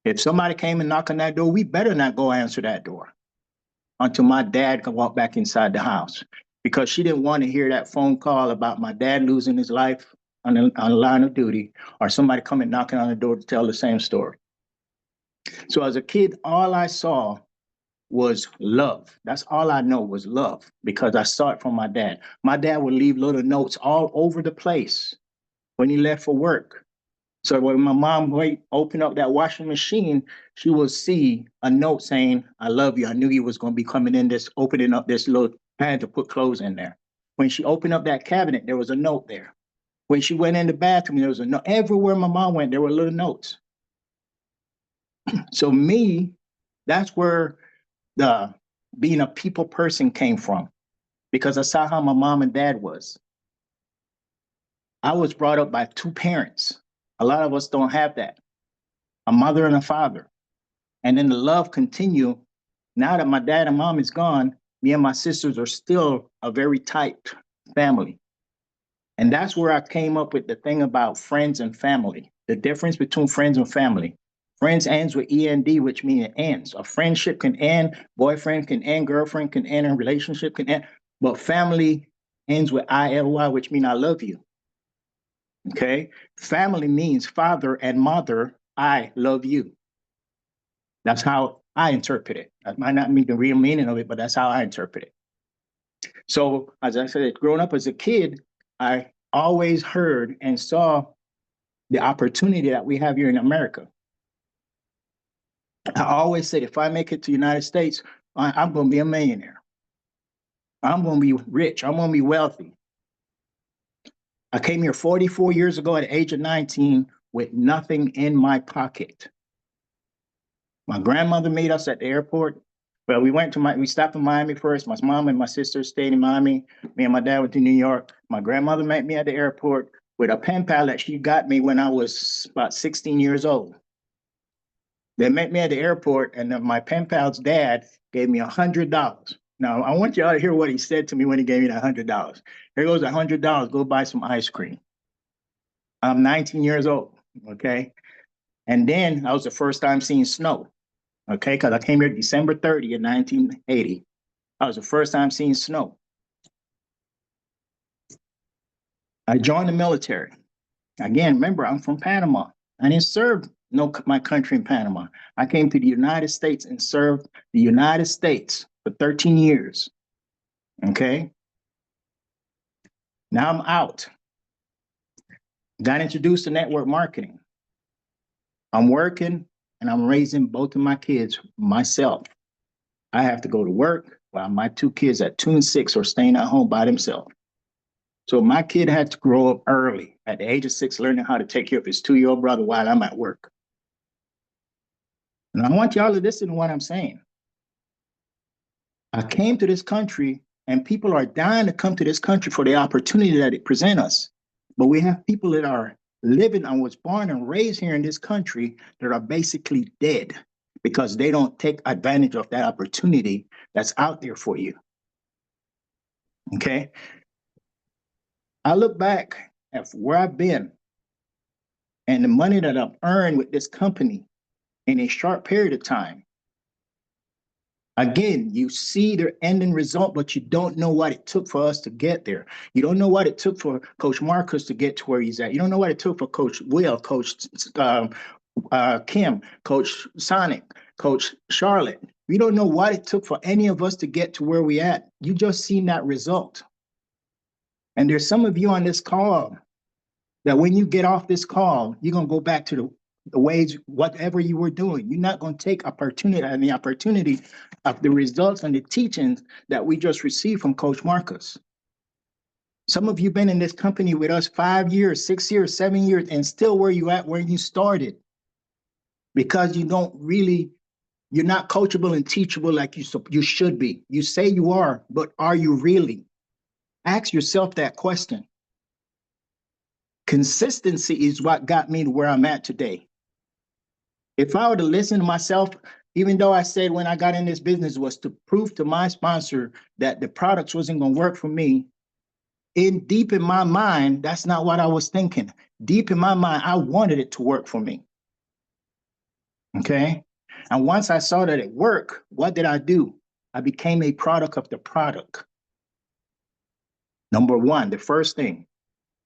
If somebody came and knocked on that door, we better not go answer that door until my dad could walk back inside the house. Because she didn't want to hear that phone call about my dad losing his life on the line of duty, or somebody coming knocking on the door to tell the same story. So as a kid, all I saw was love. That's all I know was love, because I saw it from my dad. My dad would leave little notes all over the place when he left for work. So when my mom would open up that washing machine, she would see a note saying, "I love you. I knew you was going to be coming in this, opening up this little pan to put clothes in there." When she opened up that cabinet, there was a note there. When she went in the bathroom, there was a note. Everywhere my mom went, there were little notes. So me, that's where the being a people person came from, because I saw how my mom and dad was. I was brought up by two parents. A lot of us don't have that. A mother and a father. And then the love continued. Now that my dad and mom is gone, me and my sisters are still a very tight family. And that's where I came up with the thing about friends and family, the difference between friends and family. Friends ends with END, which means it ends. A friendship can end, boyfriend can end, girlfriend can end, a relationship can end, but family ends with ILY, which means I love you. Okay? Family means father and mother I love you. That's how I interpret it. That might not mean the real meaning of it, but that's how I interpret it. So, as I said, growing up as a kid, I always heard and saw the opportunity that we have here in America. I always said, if I make it to the United States, I'm going to be a millionaire. I'm going to be rich. I'm going to be wealthy. I came here 44 years ago at the age of 19 with nothing in my pocket. My grandmother made us at the airport. Well, we stopped in Miami first. My mom and my sister stayed in Miami. Me and my dad went to New York. My grandmother met me at the airport with a pen pal that she got me when I was about 16 years old. They met me at the airport, and then my pen pal's dad gave me $100. Now, I want y'all to hear what he said to me when he gave me that $100. Here goes $100, go buy some ice cream. I'm 19 years old, okay? And then that was the first time seeing snow, okay? Because I came here December 30 in 1980. That was the first time seeing snow. I joined the military. Again, remember, I'm from Panama. I didn't serve my country in Panama. I came to the United States and served the United States for 13 years, okay? Now I'm out. Got introduced to network marketing. I'm working and I'm raising both of my kids myself. I have to go to work while my two kids at 2 and 6 are staying at home by themselves. So my kid had to grow up early at the age of 6, learning how to take care of his 2-year-old brother while I'm at work. And I want y'all to listen to what I'm saying. I came to this country and people are dying to come to this country for the opportunity that it presents us. But we have people that are living and was born and raised here in this country that are basically dead because they don't take advantage of that opportunity that's out there for you. Okay? I look back at where I've been and the money that I've earned with this company in a short period of time. Again, you see the ending result, but you don't know what it took for us to get there. You don't know what it took for Coach Marcus to get to where he's at. You don't know what it took for Coach Will, Coach Kim, Coach Sonic, Coach Charlotte. You don't know what it took for any of us to get to where we at. You just seen that result. And there's some of you on this call that when you get off this call, you're going to go back to the ways, whatever you were doing. You're not going to take opportunity and the opportunity of the results and the teachings that we just received from Coach Marcus. Some of you been in this company with us 5 years, 6 years, 7 years, and still where you at, where you started. Because you don't really, you're not coachable and teachable like you should be. You say you are, but are you really? Ask yourself that question. Consistency is what got me to where I'm at today. If I were to listen to myself, even though I said when I got in this business was to prove to my sponsor that the products wasn't going to work for me, deep in my mind, that's not what I was thinking. Deep in my mind, I wanted it to work for me. Okay? And once I saw that it worked, what did I do? I became a product of the product. Number one, the first thing.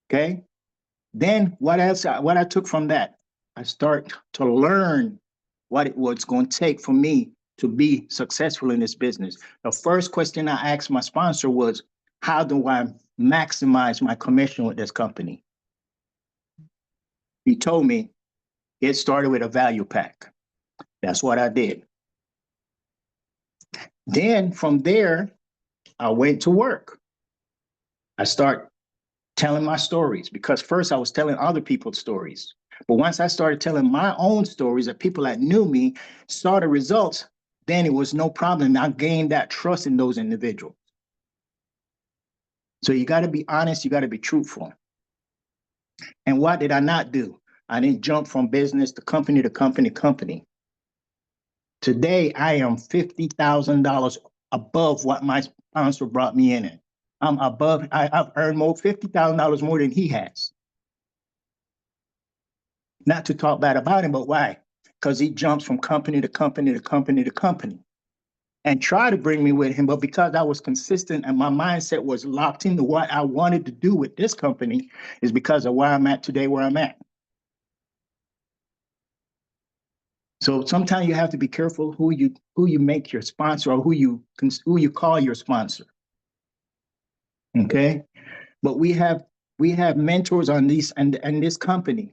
Okay? Then what else? What I took from that, I start to learn what it was going to take for me to be successful in this business. The first question I asked my sponsor was, how do I maximize my commission with this company? He told me it started with a value pack. That's what I did. Then from there, I went to work. I start telling my stories because first I was telling other people's stories. But once I started telling my own stories that people that knew me saw the results, then it was no problem. I gained that trust in those individuals. So you got to be honest. You got to be truthful. And what did I not do? I didn't jump from business to company to company to company. Today, I am $50,000 above what my sponsor brought me in. I'm above, I've earned more, $50,000 more than he has. Not to talk bad about him, but why? Because he jumps from company to company to company to company and try to bring me with him. But because I was consistent and my mindset was locked into what I wanted to do with this company is because of where I'm at today, where I'm at. So sometimes you have to be careful who you make your sponsor or who you call your sponsor. Okay, but we have mentors on these and this company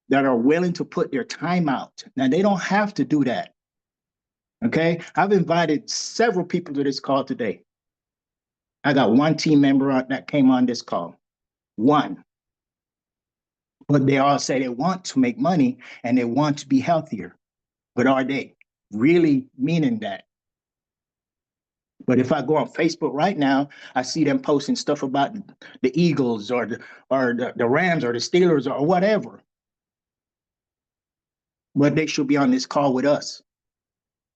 that are willing to put their time out. Now they don't have to do that. Okay, I've invited several people to this call today. I got one team member that came on this call, one. But they all say they want to make money and they want to be healthier. But are they really meaning that? But if I go on Facebook right now, I see them posting stuff about the Eagles or the Rams or the Steelers or whatever. But they should be on this call with us.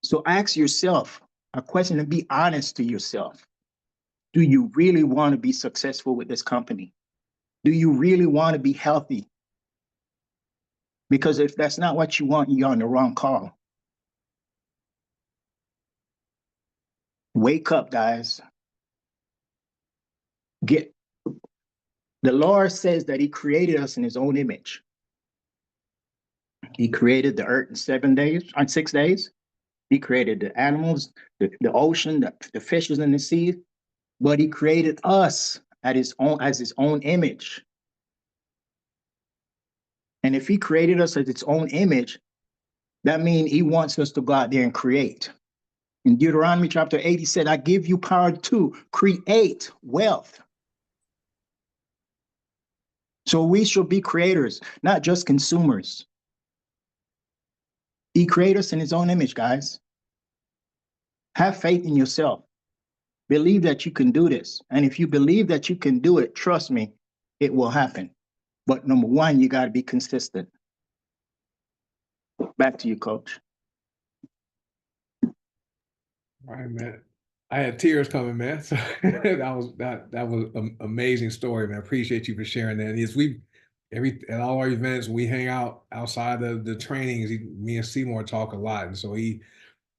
So ask yourself a question and be honest to yourself. Do you really want to be successful with this company? Do you really want to be healthy? Because if that's not what you want, you're on the wrong call. Wake up, guys. The Lord says that he created us in his own image. He created the earth in 7 days, on 6 days. He created the animals, the ocean, the fishes in the sea, but he created us as his own image. And if he created us as its own image, that means he wants us to go out there and create. In Deuteronomy chapter 8, he said, I give you power to create wealth. So we should be creators, not just consumers. He created us in his own image, guys. Have faith in yourself. Believe that you can do this. And if you believe that you can do it, trust me, it will happen. But number one, you got to be consistent. Back to you, Coach. All right, man. I had tears coming, man. So that was an amazing story, man. I appreciate you for sharing that. Yes, at all our events, we hang out outside of the trainings. Me and Seymour talk a lot, and so he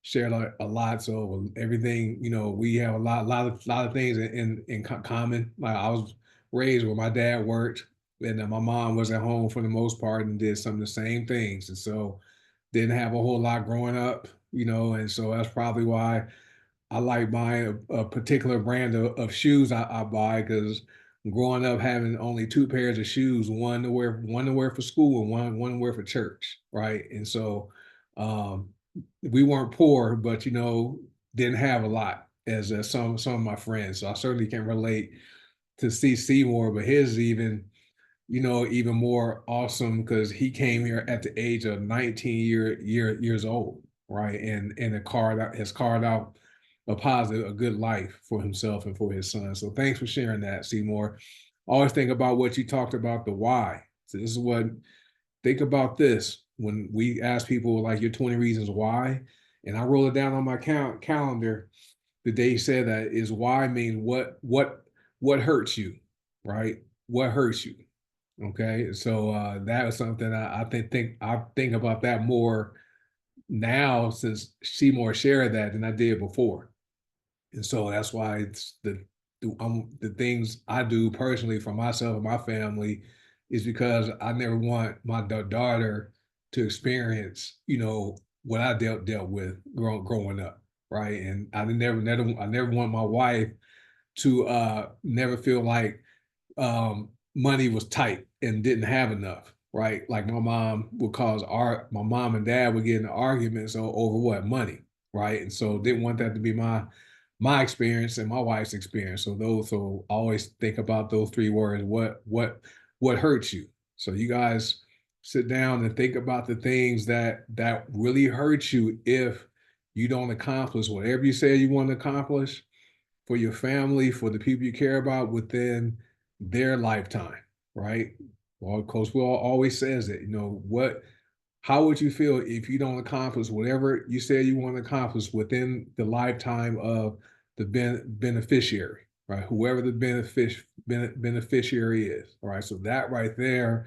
shared a lot. So everything, we have a lot of things in common. Like I was raised where my dad worked, and my mom was at home for the most part and did some of the same things, and so didn't have a whole lot growing up, and so that's probably why I like buying a particular brand of shoes I buy, because growing up having only two pairs of shoes, one to wear for school and one to wear for church, right? And so we weren't poor, but didn't have a lot as some of my friends. So I certainly can relate to see Seymour, but his even more awesome because he came here at the age of 19 years old, right? And has carved out a good life for himself and for his son. So thanks for sharing that, Seymour. Always think about what you talked about, the why. So think about this when we ask people like your 20 reasons why, and I wrote it down on my calendar the day you said that, is why mean what hurts you, right? What hurts you? Okay, so that was something I think about that more now since Seymour shared that than I did before. And so that's why it's the things I do personally for myself and my family is because I never want my daughter to experience, what I dealt with growing up, right? And I never want my wife to never feel like money was tight and didn't have enough, right? Like my mom and dad would get in arguments over what? Money, right? And so didn't want that to be my experience and my wife's experience. So always think about those three words. What hurts you? So you guys sit down and think about the things that really hurt you if you don't accomplish whatever you say you want to accomplish for your family, for the people you care about within their lifetime, right? Well, Coach Will always says that, how would you feel if you don't accomplish whatever you say you want to accomplish within the lifetime of the beneficiary, right? Whoever the beneficiary is, all right? So that right there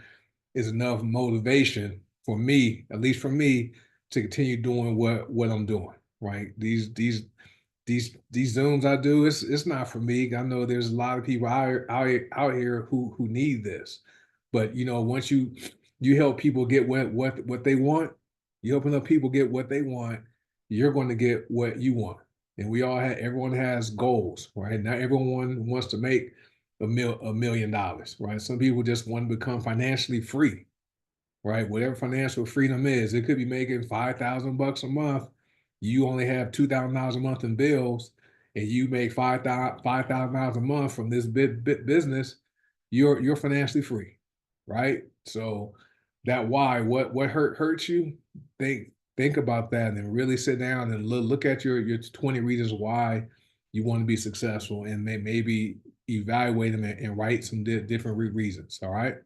is enough motivation for me, at least for me, to continue doing what I'm doing, right? These Zooms I do, it's not for me. I know there's a lot of people out here who need this, but once you help people get what they want, You helping other people get what they want, you're going to get what you want. And we all have, everyone has goals, right? Not everyone wants to make $1 million, right? Some people just want to become financially free, right? Whatever financial freedom is, it could be making $5,000 a month. You only have $2,000 a month in bills, and you make $5,000 a month from this business. You're financially free, right? So that why what hurts you, think about that and then really sit down and look at your 20 reasons why you want to be successful, and maybe evaluate them and write some different reasons. All right.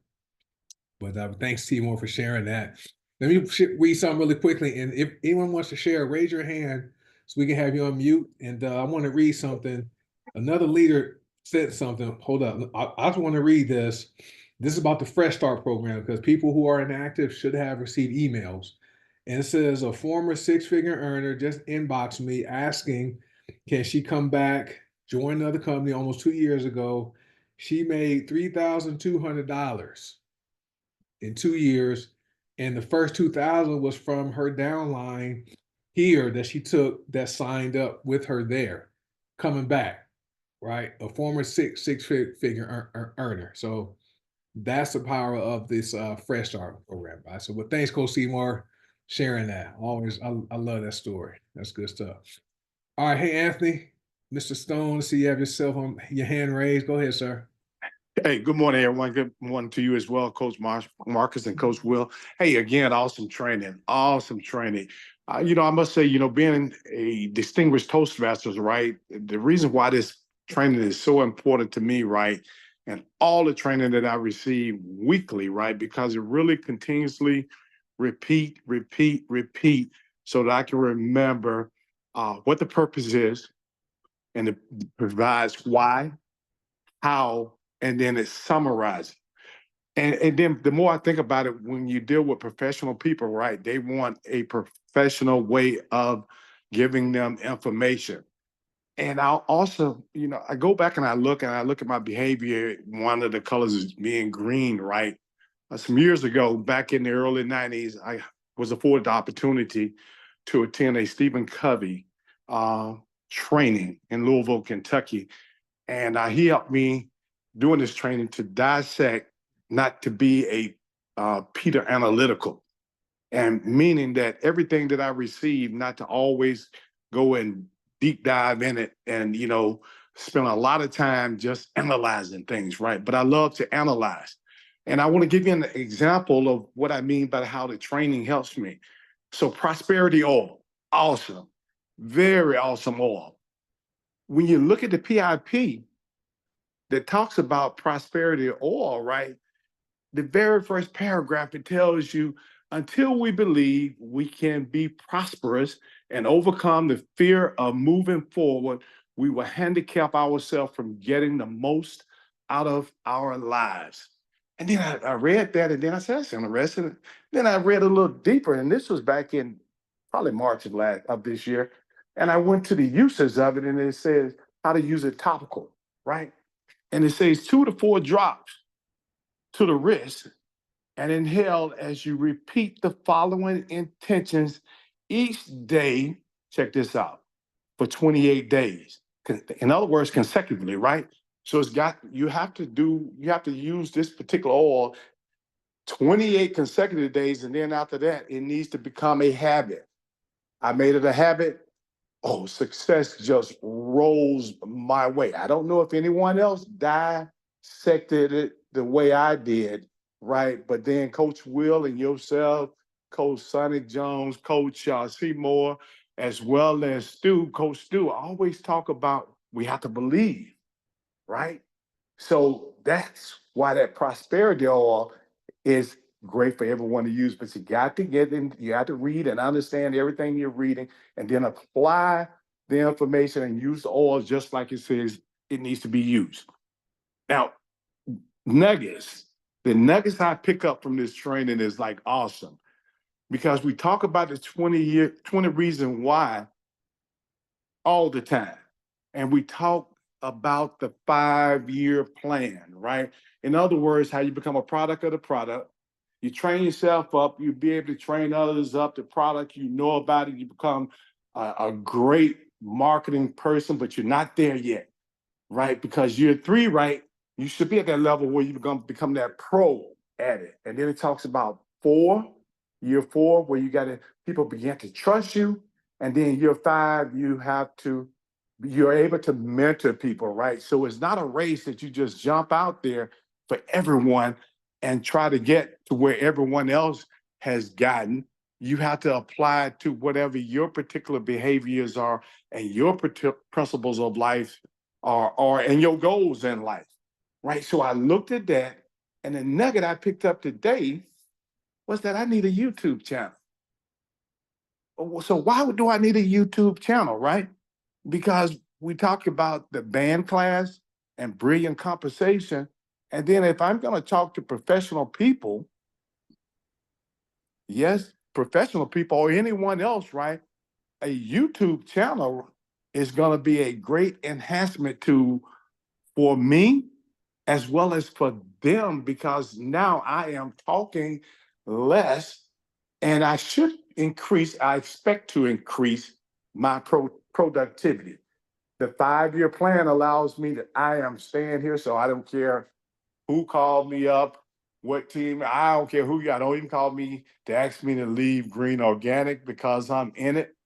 But thanks, Timur, for sharing that. Let me read something really quickly. And if anyone wants to share, raise your hand so we can have you on mute. And I want to read something. Another leader said something. Hold up. I just want to read this. This is about the Fresh Start program, because people who are inactive should have received emails. And it says a former six-figure earner just inboxed me asking, can she come back, join another company almost 2 years ago. She made $3,200 in 2 years, and the first 2,000 was from her downline here that she took that signed up with her there, coming back, right? A former six-figure earner. So that's the power of this Fresh Start program, right? So, well, thanks, Coach Seymour, sharing that. Always, I love that story. That's good stuff. All right, hey Anthony, Mr. Stone, see you have yourself on your hand raised. Go ahead, sir. Hey, good morning, everyone. Good morning to you as well, Coach Marcus and Coach Will. Hey, again, awesome training, awesome training. I must say, being a distinguished Toastmasters, right? The reason why this training is so important to me, right? And all the training that I receive weekly, right? Because it really continuously repeat, so that I can remember what the purpose is, and it provides why, how, and then it summarizes. And then the more I think about it, when you deal with professional people, right, they want a professional way of giving them information. And I'll also, I go back and I look at my behavior. One of the colors is being green, right? Some years ago, back in the early 90s, I was afforded the opportunity to attend a Stephen Covey training in Louisville, Kentucky. And he helped me doing this training to dissect, not to be a Peter Analytical, and meaning that everything that I receive, not to always go and deep dive in it and, spend a lot of time just analyzing things, right? But I love to analyze. And I want to give you an example of what I mean by how the training helps me. So Prosperity Oil, awesome, very awesome oil. When you look at the PIP that talks about Prosperity Oil, right? The very first paragraph, it tells you, until we believe we can be prosperous and overcome the fear of moving forward, we will handicap ourselves from getting the most out of our lives. And then I read that, and then I said, that's interesting. Then I read a little deeper, and this was back in probably March of this year. And I went to the uses of it, and it says how to use it topical, right? And it says 2 to 4 drops to the wrist and inhale as you repeat the following intentions each day. Check this out, for 28 days. In other words, consecutively, right? So you have to use this particular oil 28 consecutive days, and then after that, it needs to become a habit. I made it a habit. Oh, success just rolls my way. I don't know if anyone else dissected it the way I did, right? But then Coach Will and yourself, Coach Sonny Jones, Coach Seymour, as well as Coach Stu, always talk about we have to believe, right? So that's why that Prosperity Oil is great for everyone to use, but you got to get in, you have to read and understand everything you're reading, and then apply the information and use the oil just like it says it needs to be used. Now, nuggets. The nuggets I pick up from this training is like awesome, because we talk about the 20 reasons why all the time. And we talk about the 5-year plan, right? In other words, how you become a product of the product, You train yourself up, you'll be able to train others up, the product, you know about it, you become a great marketing person, but you're not there yet, right? Because year 3, right, you should be at that level where you're gonna become that pro at it. And then it talks about year 4, where people begin to trust you. And then year 5, you're able to mentor people, right? So it's not a race that you just jump out there for everyone and try to get to where everyone else has gotten. You have to apply it to whatever your particular behaviors are and your principles of life are and your goals in life, right? So I looked at that, and the nugget I picked up today was that I need a YouTube channel. So why do I need a YouTube channel, right? Because we talk about the band class and brilliant conversation. And then if I'm going to talk to professional people, yes, professional people or anyone else, right? A YouTube channel is going to be a great enhancement for me as well as for them, because now I am talking less and I expect to increase my productivity. The 5-year plan allows me I am staying here, so I don't care who called me up, what team, I don't care who don't even call me to ask me to leave Green Organic, because I'm in it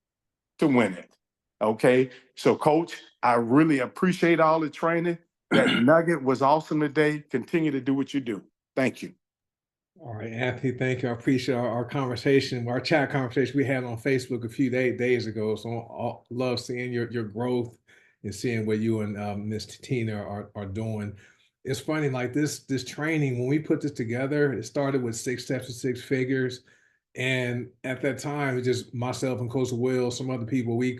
to win it. Okay. So coach, I really appreciate all the training. That nugget was awesome today. Continue to do what you do. Thank you. All right, Anthony, thank you. I appreciate our conversation, our chat conversation we had on Facebook a few days ago. So I love seeing your growth and seeing what you and Miss Tina are doing. It's funny, like this training, when we put this together, it started with 6 steps to 6 figures. And at that time, it just myself and Coach Will, some other people, we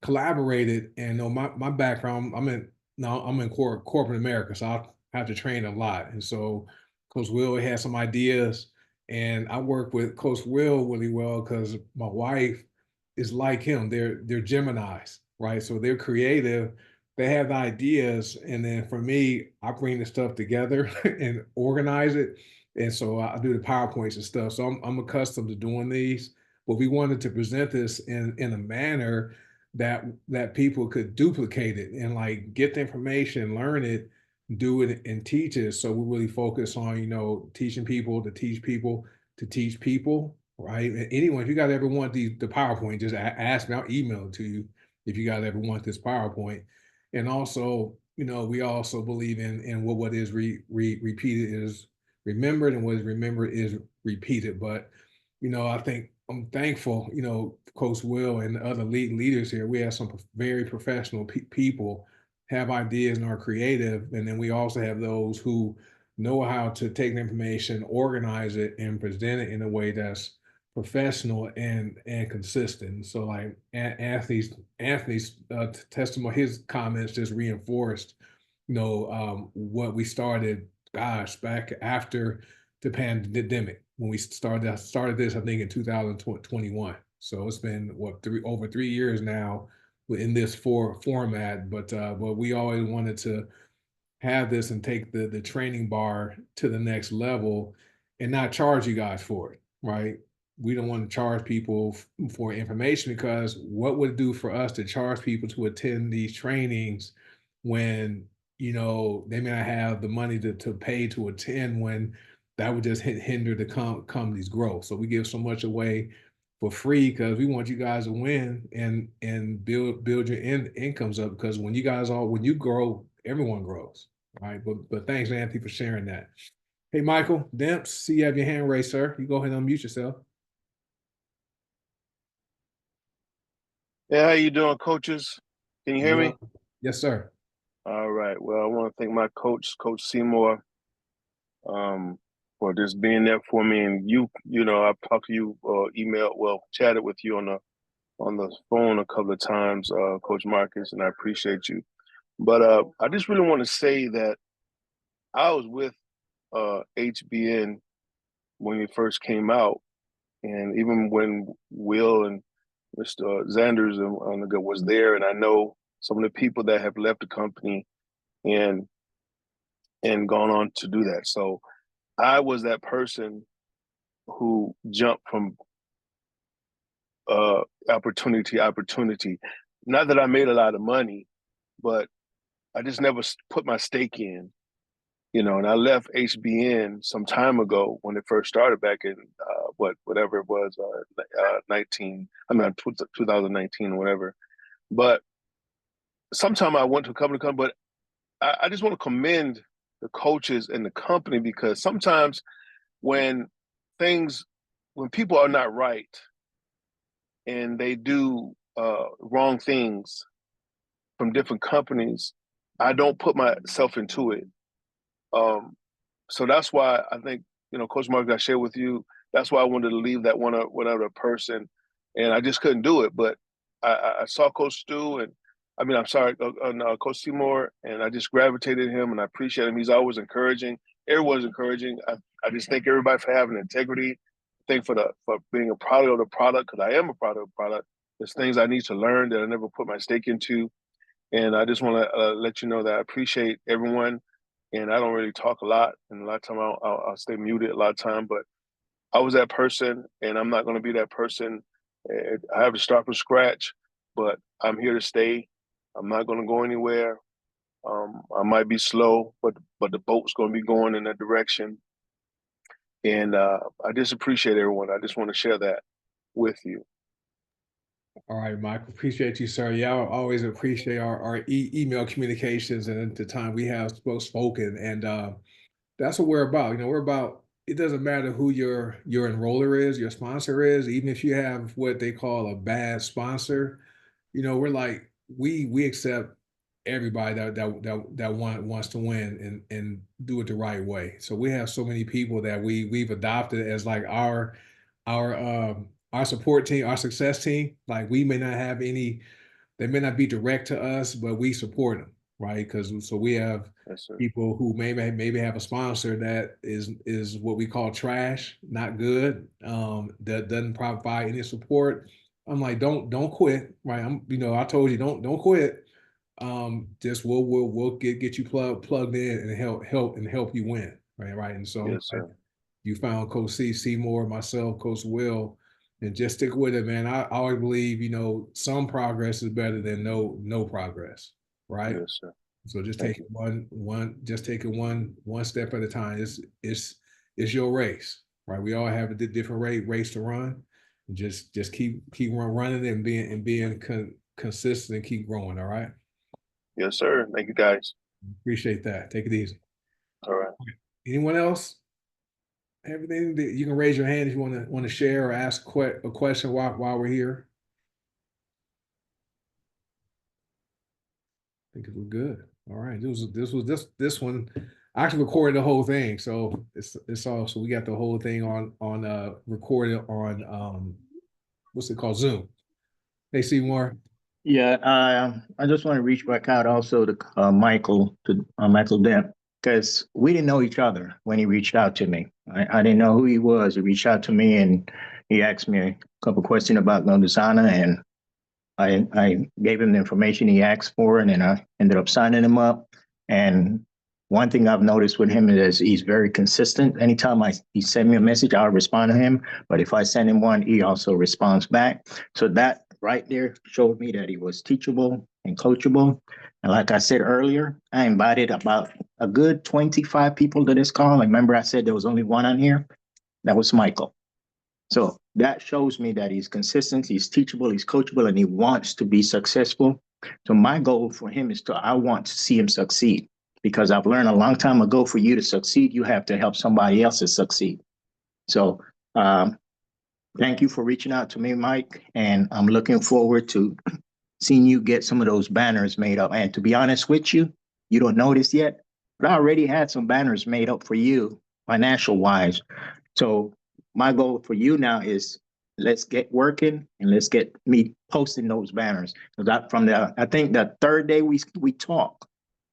collaborated. And my background, I'm in corporate America, so I have to train a lot. And so Coach Will had some ideas, and I work with Coach Will really well because my wife is like him. They're Geminis, right? So they're creative. They have the ideas, and then for me, I bring the stuff together and organize it. And so I do the PowerPoints and stuff. So I'm accustomed to doing these, but we wanted to present this in a manner that people could duplicate it and like get the information, learn it, do it, and teach it. So we really focus on, teaching people to teach people to teach people, right? And anyone, if you guys ever want the PowerPoint, just ask me. I'll email it to you if you guys ever want this PowerPoint. And also, we also believe in what is repeated is remembered, and what is remembered is repeated. But I think I'm thankful, Coach Will and the other leaders here. We have some very professional people, have ideas and are creative, and then we also have those who know how to take the information, organize it, and present it in a way that's professional and consistent. So like Anthony's testimony, his comments just reinforced, what we started, gosh, back after the pandemic when we started this, I think in 2021. So it's been over 3 years now in this format, but we always wanted to have this and take the training bar to the next level and not charge you guys for it, right? We don't want to charge people for information, because what would it do for us to charge people to attend these trainings when they may not have the money to pay to attend, when that would just hinder the company's growth. So we give so much away for free because we want you guys to win and build your incomes up, because when you grow, everyone grows, right? But thanks, Anthony, for sharing that. Hey, Michael Demps, see you have your hand raised, sir. You go ahead and unmute yourself. Yeah, how you doing, coaches? Can you hear me? Yes, sir. All right. Well, I want to thank my coach, Coach Seymour, for just being there for me. And I've talked to you, chatted with you on the phone a couple of times, Coach Marcus, and I appreciate you. But I just really want to say that I was with HBN when we first came out, and even when Will and Mr. Zanders was there, and I know some of the people that have left the company and gone on to do that. So I was that person who jump from opportunity to opportunity. Not that I made a lot of money, but I just never put my stake in, and I left HBN some time ago when it first started back in whatever it was, 2019 or whatever. But sometime I went to a couple of companies, but I just want to commend the coaches and the company, because sometimes when people are not right and they do wrong things from different companies, I don't put myself into it. So that's why I think, Coach Mark, I shared with you, that's why I wanted to leave that one other person, and I just couldn't do it. But I saw Coach Stu, Coach Seymour, and I just gravitated him, and I appreciate him. He's always encouraging. Everyone's encouraging. I just thank everybody for having integrity. Thank for being a product of the product, because I am a product of the product. There's things I need to learn that I never put my stake into. And I just want to let you know that I appreciate everyone. And I don't really talk a lot. And a lot of time I'll stay muted a lot of time. But I was that person, and I'm not going to be that person. I have to start from scratch, but I'm here to stay. I'm not going to go anywhere. I might be slow, but the boat's going to be going in that direction. And I just appreciate everyone. I just want to share that with you. All right, Mike. Appreciate you, sir. Yeah, I always appreciate our email communications and the time we have spoken. And that's what we're about. We're about, it doesn't matter who your enroller is, your sponsor is, even if you have what they call a bad sponsor, we're like, we accept everybody that wants to win and do it the right way. So we have so many people that we've adopted as like our support team, our success team. Like, we may not have any, they may not be direct to us, but we support them, right? So we have people who maybe have a sponsor that is what we call trash, not good, that doesn't provide any support. I'm like, don't quit, right? I told you, don't quit. Just we'll get you plugged in and help you win, right. And so yes, sir. you found Coach Seymour, myself, Coach Will, and just stick with it, man. I always believe, some progress is better than no progress, right? Yes, sir. So just take it one step at a time. It's your race, right? We all have a different race to run. Just keep running and being consistent and keep growing. All right. Yes, sir. Thank you, guys. Appreciate that. Take it easy. All right. Anyone else? Everything that you can raise your hand if you want to share or ask a question while we're here. I think we're good. All right. This one. I actually recorded the whole thing, so it's all. So we got the whole thing on recorded on what's it called, Zoom. Hey, Seymour. Yeah, I just want to reach back out also to Michael Dent, because we didn't know each other when he reached out to me. I didn't know who he was. He reached out to me and he asked me a couple questions about Gondosana, and I gave him the information he asked for, and then I ended up signing him up. And one thing I've noticed with him is he's very consistent. Anytime he send me a message, I'll respond to him. But if I send him one, he also responds back. So that right there showed me that he was teachable and coachable. And like I said earlier, I invited about a good 25 people to this call. And remember, I said there was only one on here. That was Michael. So that shows me that he's consistent, he's teachable, he's coachable, and he wants to be successful. So my goal for him is I want to see him succeed, because I've learned a long time ago, for you to succeed, you have to help somebody else to succeed. So thank you for reaching out to me, Mike, and I'm looking forward to seeing you get some of those banners made up. And to be honest with you, you don't know this yet, but I already had some banners made up for you financial wise. So my goal for you now is, let's get working and let's get me posting those banners. I think the third day we talked,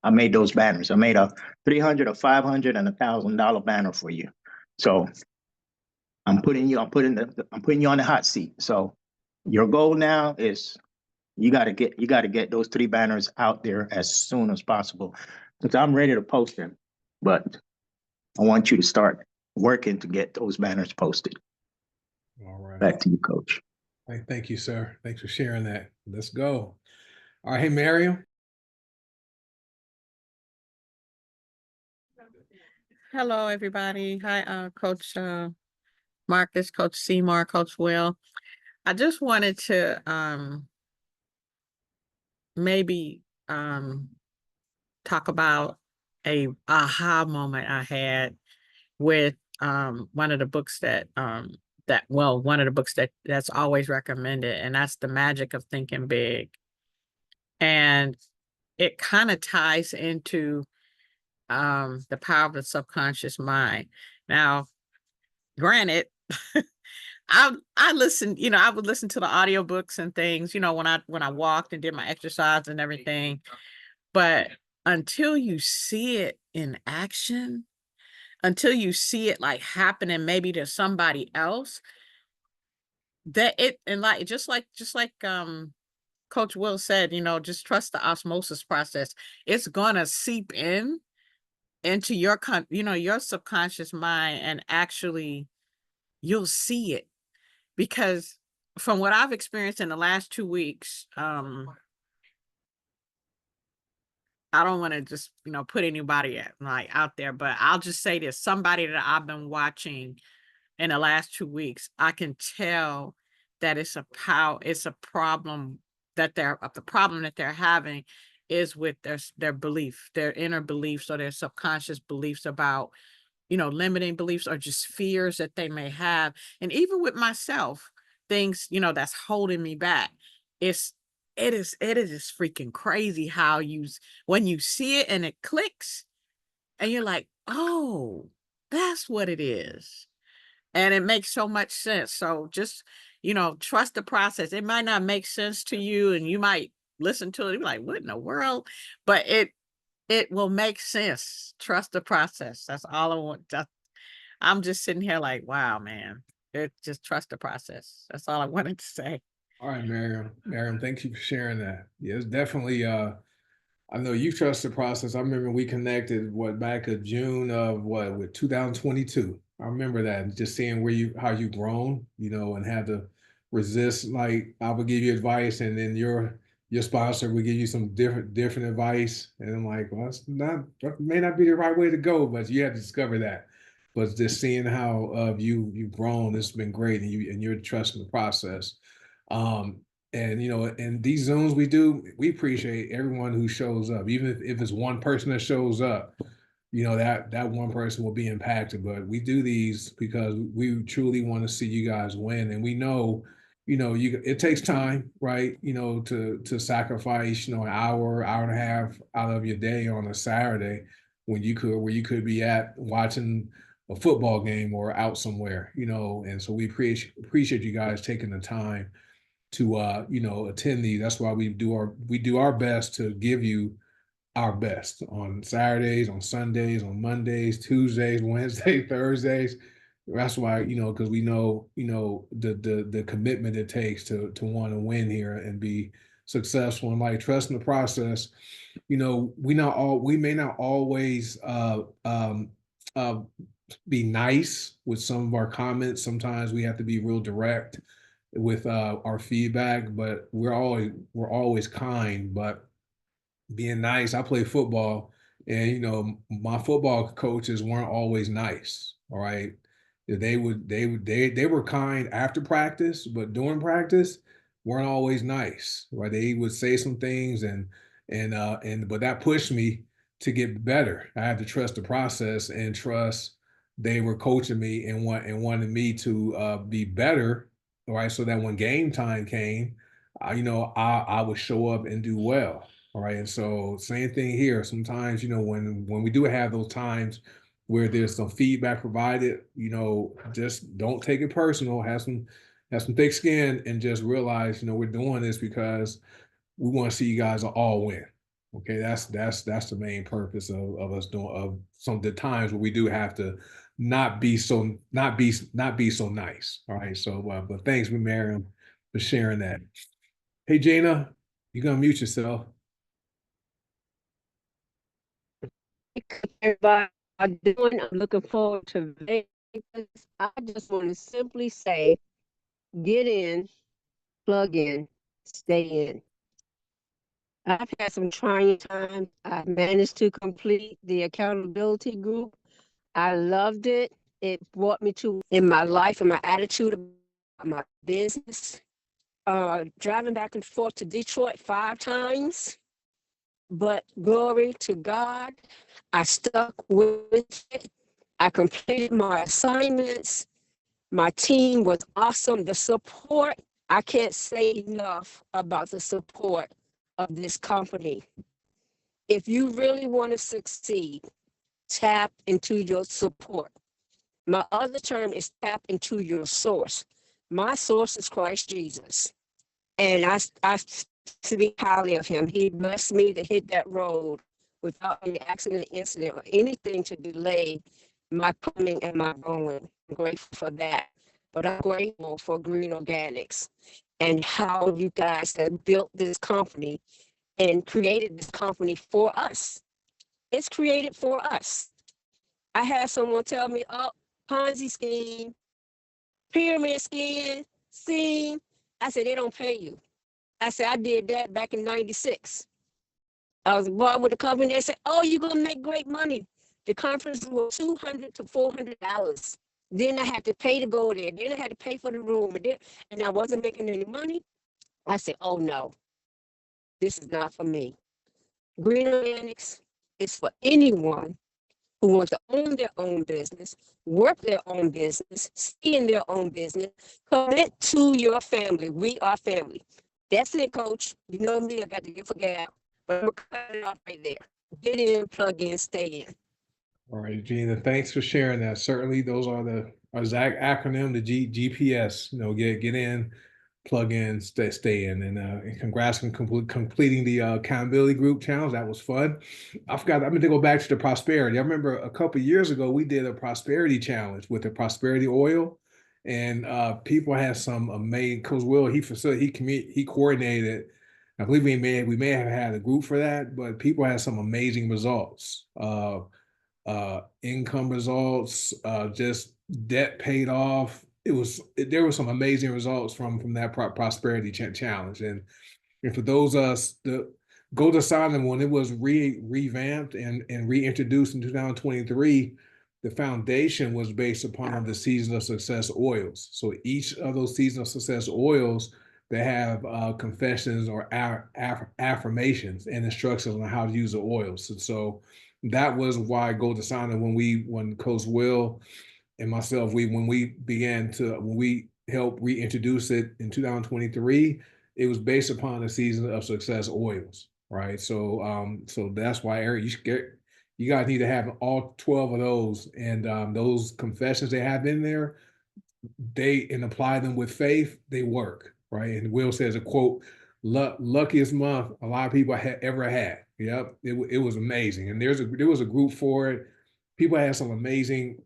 I made those banners. I made a $300, a $500, and $1,000 banner for you. So I'm putting you on the hot seat. So your goal now is you got to get those 3 banners out there as soon as possible, because I'm ready to post them. But I want you to start working to get those banners posted. All right. Back to you, Coach. Thank you, sir. Thanks for sharing that. Let's go. All right. Hey, Miriam. Hello, everybody. Hi, Coach Marcus, Coach Seymour, Coach Will. I just wanted to maybe talk about a aha moment I had with one of the books one of the books that's always recommended, and that's The Magic of Thinking Big. And it kind of ties into the power of the subconscious mind. Now, granted, I listened, I would listen to the audiobooks and things, when I walked and did my exercise and everything. But until you see it in action, until you see it like happening maybe to somebody else, and like just like Coach Will said, just trust the osmosis process. It's gonna seep into your subconscious mind, and actually you'll see it. Because from what I've experienced in the last 2 weeks, I don't want to just, put anybody out there, but I'll just say this: somebody that I've been watching in the last 2 weeks, I can tell that it's a problem the problem that they're having is with their belief, their inner beliefs, or their subconscious beliefs about, limiting beliefs, or just fears that they may have. And even with myself, things, that's holding me back. It is just freaking crazy how when you see it and it clicks and you're like, oh, that's what it is. And it makes so much sense. So just, trust the process. It might not make sense to you, and you might listen to it and be like, what in the world? But it will make sense. Trust the process. That's all I want. I'm just sitting here like, wow, man. Just trust the process. That's all I wanted to say. All right, Miriam. Miriam, thank you for sharing that. Yeah, it's definitely I know you trust the process. I remember we connected back in June of with 2022. I remember that, and just seeing how you've grown, and had to resist. Like, I would give you advice, and then your sponsor would give you some different advice, and I'm like, well, that may not be the right way to go, but you have to discover that. But just seeing how you've grown, it's been great, and you're trusting the process. Um, and in these Zooms we appreciate everyone who shows up, even if it's one person that shows up. That one person will be impacted. But we do these because we truly want to see you guys win, and we know, it takes time, right? To sacrifice, an hour and a half out of your day on a Saturday where you could be at watching a football game or out somewhere, and so we appreciate you guys taking the time to attend these. That's why we do our best to give you our best on Saturdays, on Sundays, on Mondays, Tuesdays, Wednesdays, Thursdays. That's why, because we know, the commitment it takes to want to win here and be successful, and like trusting the process. We may not always be nice with some of our comments. Sometimes we have to be real direct with our feedback, but we're always kind. But being nice, I play football, and my football coaches weren't always nice. All right, they were kind after practice, but during practice weren't always nice. Right, they would say some things, but that pushed me to get better. I had to trust the process and trust they were coaching me and wanted me to be better. All right, so that when game time came, I would show up and do well. All right, and so same thing here. Sometimes, when we do have those times where there's some feedback provided, just don't take it personal. Have some thick skin, and just realize, we're doing this because we want to see you guys all win. Okay, that's the main purpose of us doing some of the times where we do have to not be so nice. All right, so but thanks, Miriam, for sharing that. Hey, Jana, you're gonna mute yourself. Everybody are doing. I'm looking forward to I just want to simply say, get in, plug in, stay in. I've had some trying times. I managed to complete the accountability group. I loved it. It brought me to in my life and my attitude about my business. Driving back and forth to Detroit 5 times, but glory to God, I stuck with it. I completed my assignments. My team was awesome. The support, I can't say enough about the support of this company. If you really want to succeed, tap into your support. My other term is tap into your source. My source is Christ Jesus. And I speak highly of him. He blessed me to hit that road without any accident, incident, or anything to delay my coming and my going. I'm grateful for that. But I'm grateful for Green Organics and how you guys have built this company and created this company for us. It's created for us. I had someone tell me, oh, Ponzi scheme, pyramid scheme. I said, they don't pay you. I said, I did that back in 96. I was involved with a company. They said, oh, you're going to make great money. The conference was $200 to $400. Then I had to pay to go there. Then I had to pay for the room. And I wasn't making any money. I said, oh, no, this is not for me. Green Organics is for anyone who wants to own their own business, work their own business, stay in their own business, commit to your family. We are family. That's it, Coach. You know me, I got to get for gab, but I'm going to cut it off right there. Get in, plug in, stay in. All right, Gina, thanks for sharing that. Certainly, those are the our ZAC acronym, the GPS. Get in, plug in, stay in, and congrats on completing the accountability group challenge. That was fun. I forgot. I'm going to go back to the prosperity. I remember a couple of years ago we did a prosperity challenge with the prosperity oil, and people had some amazing. Coach Will he coordinated. I believe we may have had a group for that, but people had some amazing results. Income results, just debt paid off. There were some amazing results from that prosperity challenge. And for those of us, the Go to Silent, when it was revamped and reintroduced in 2023, the foundation was based upon the Season of Success oils. So each of those Season of Success oils, they have confessions or affirmations and instructions on how to use the oils. And so that was why Go to Silent, when Coach Will and myself, when we helped reintroduce it in 2023, it was based upon the Season of Success oils, right? So that's why, Eric, you guys need to have all 12 of those, and those confessions they have in there, and apply them with faith, they work, right? And Will says a quote, luckiest month a lot of people ever had. Yep, it was amazing, and there was a group for it. People had some amazing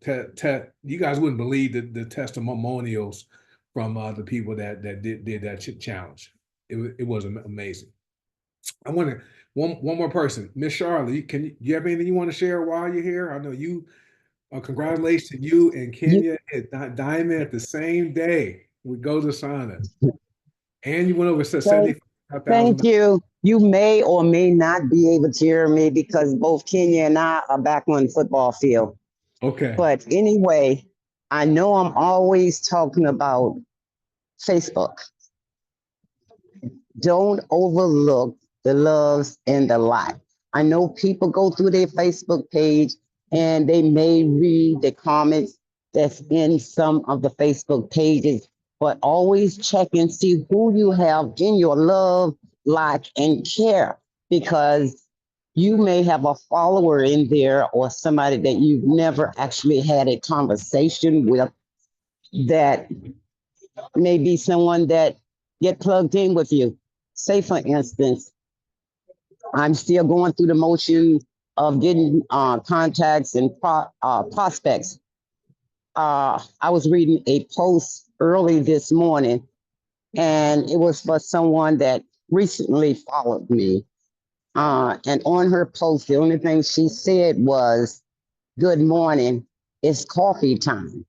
you guys wouldn't believe the testimonials from the people that did that challenge. It was amazing. I want to one more person, Miss Charlotte. You have anything you want to share while you're here? I know you. Congratulations to you and Kenya at Diamond at the same day. We Go to Sana, and you went over to 75,000. Thank you. You may or may not be able to hear me because both Kenya and I are back on the football field. Okay. But anyway, I know I'm always talking about Facebook. Don't overlook the loves and the like. I know people go through their Facebook page and they may read the comments that's in some of the Facebook pages, but always check and see who you have in your love, like, and care, because you may have a follower in there or somebody that you've never actually had a conversation with that may be someone that get plugged in with you. Say, for instance, I'm still going through the motion of getting contacts and prospects. I was reading a post early this morning, and it was for someone that recently followed me. And on her post, the only thing she said was, "Good morning, it's coffee time."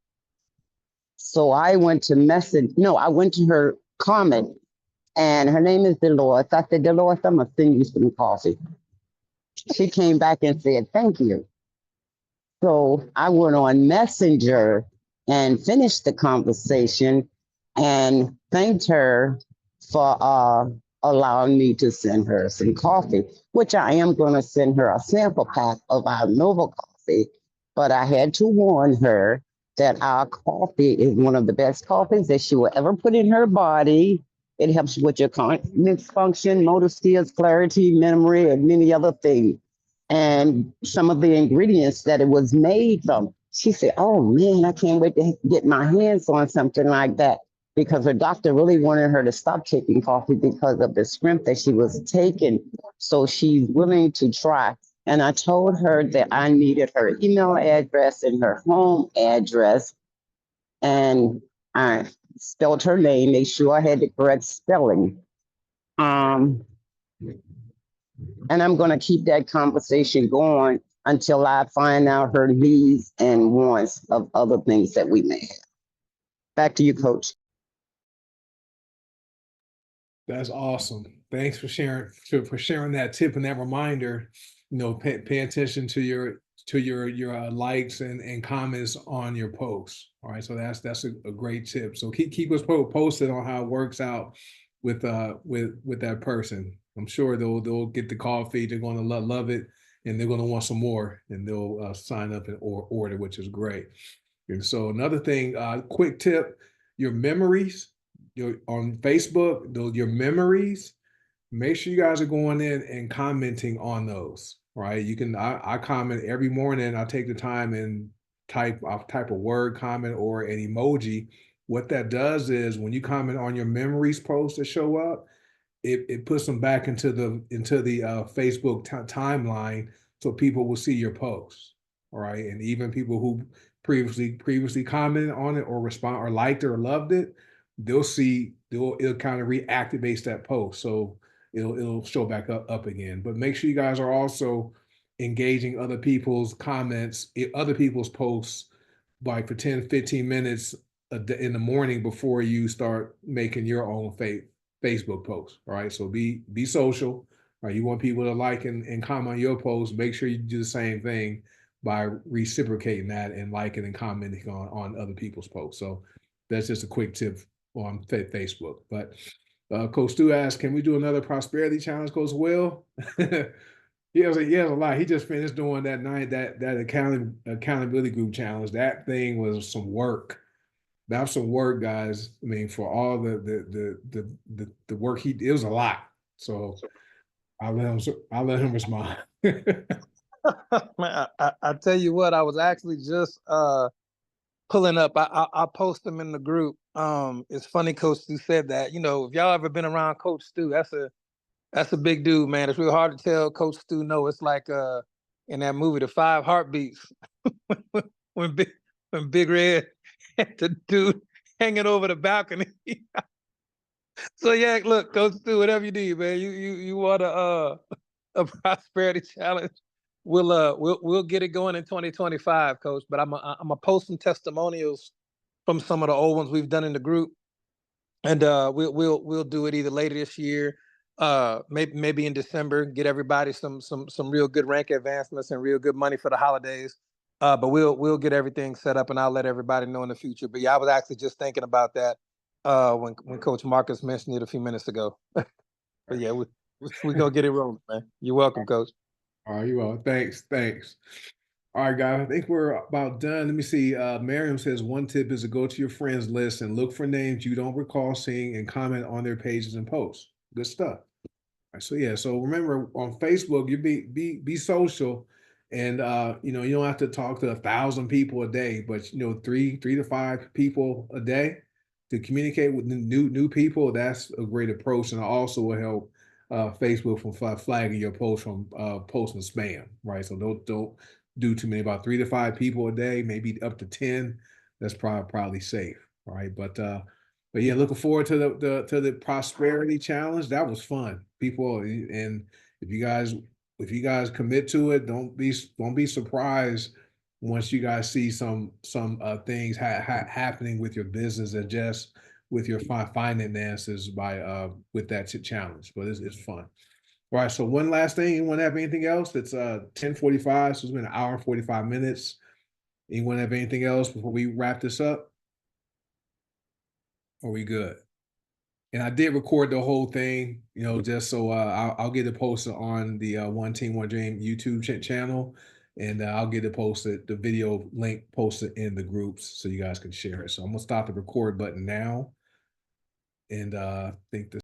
So I went to message, no, I went to her comment, and her name is Dolores. I said, Dolores, I'm gonna send you some coffee. She came back and said, thank you. So I went on Messenger and finished the conversation and thanked her for allowing me to send her some coffee, which I am going to send her a sample pack of our Nova coffee. But I had to warn her that our coffee is one of the best coffees that she will ever put in her body. It helps with your cognitive function, motor skills, clarity, memory, and many other things. And some of the ingredients that it was made from. She said, oh man, I can't wait to get my hands on something like that, because her doctor really wanted her to stop taking coffee because of the strength that she was taking. So she's willing to try. And I told her that I needed her email address and her home address. And I spelled her name, made sure I had the correct spelling. And I'm going to keep that conversation going until I find out her needs and wants of other things that we may have. Back to you, Coach. That's awesome. Thanks for sharing that tip and that reminder. You know, pay attention to your likes and comments on your posts. All right, so that's a great tip. So keep us posted on how it works out with that person. I'm sure they'll get the coffee. They're going to love it, and they're going to want some more, and they'll sign up and order, which is great. And so another thing, quick tip: your memories. On Facebook, your memories, make sure you guys are going in and commenting on those, right? You can, I comment every morning. I take the time and I'll type a word comment or an emoji. What that does is when you comment on your memories posts that show up, it puts them back into the Facebook timeline, so people will see your posts, all right? And even people who previously commented on it or respond or liked it or loved it, it'll kind of reactivates that post, so it'll show back up again. But make sure you guys are also engaging other people's comments, other people's posts, like for 10-15 minutes in the morning before you start making your own Facebook post. All right, so be social. All right, you want people to like and comment on your post. Make sure you do the same thing by reciprocating that and liking and commenting on other people's posts. So that's just a quick tip on Facebook. But Coach Stu asked, can we do another prosperity challenge, Coach Will? He has a lot. He just finished doing that accountability group challenge. That thing was some work. That's some work, guys. I mean, for all the work it was a lot. So I'll let him respond. Man, I tell you what, I was actually just pulling up. I'll post them in the group. It's funny Coach Stu said that. You know, if y'all ever been around Coach Stu, that's a big dude, man. It's real hard to tell Coach Stu no. It's like in that movie, The Five Heartbeats, when Big Red had the dude hanging over the balcony. So yeah, look, Coach Stu, whatever you need, man. You want a prosperity challenge? We'll get it going in 2025, Coach. But I'm gonna post some testimonials from some of the old ones we've done in the group, and we'll do it either later this year, maybe in December. Get everybody some real good rank advancements and real good money for the holidays. But we'll get everything set up, and I'll let everybody know in the future. But yeah, I was actually just thinking about that when Coach Marcus mentioned it a few minutes ago. But yeah, we're gonna get it rolling, man. You're welcome, Coach. All right, you are. Thanks. All right, guys, I think we're about done. Let me see. Miriam says one tip is to go to your friends list and look for names you don't recall seeing and comment on their pages and posts. Good stuff. All right, so yeah, so remember on Facebook, you be social, and you know, you don't have to talk to 1,000 people a day, but you know, three to five people a day to communicate with new people. That's a great approach, and also will help Facebook from flagging your post from posting spam, right? So don't do too many, about 3 to 5 people a day, maybe up to 10. That's probably safe, right? But yeah, looking forward to the prosperity challenge. That was fun, people, and if you guys commit to it, don't be surprised once you guys see some things happening with your business and just with your finances by with that challenge. But it's fun. All right, so one last thing. Anyone have anything else? It's 10:45, so it's been an hour and 45 minutes. Anyone have anything else before we wrap this up? Are we good? And I did record the whole thing, you know, just so I'll get it posted on the One Team One Dream YouTube channel, and I'll get it posted, the video link posted in the groups so you guys can share it. So I'm gonna stop the record button now, and I think this.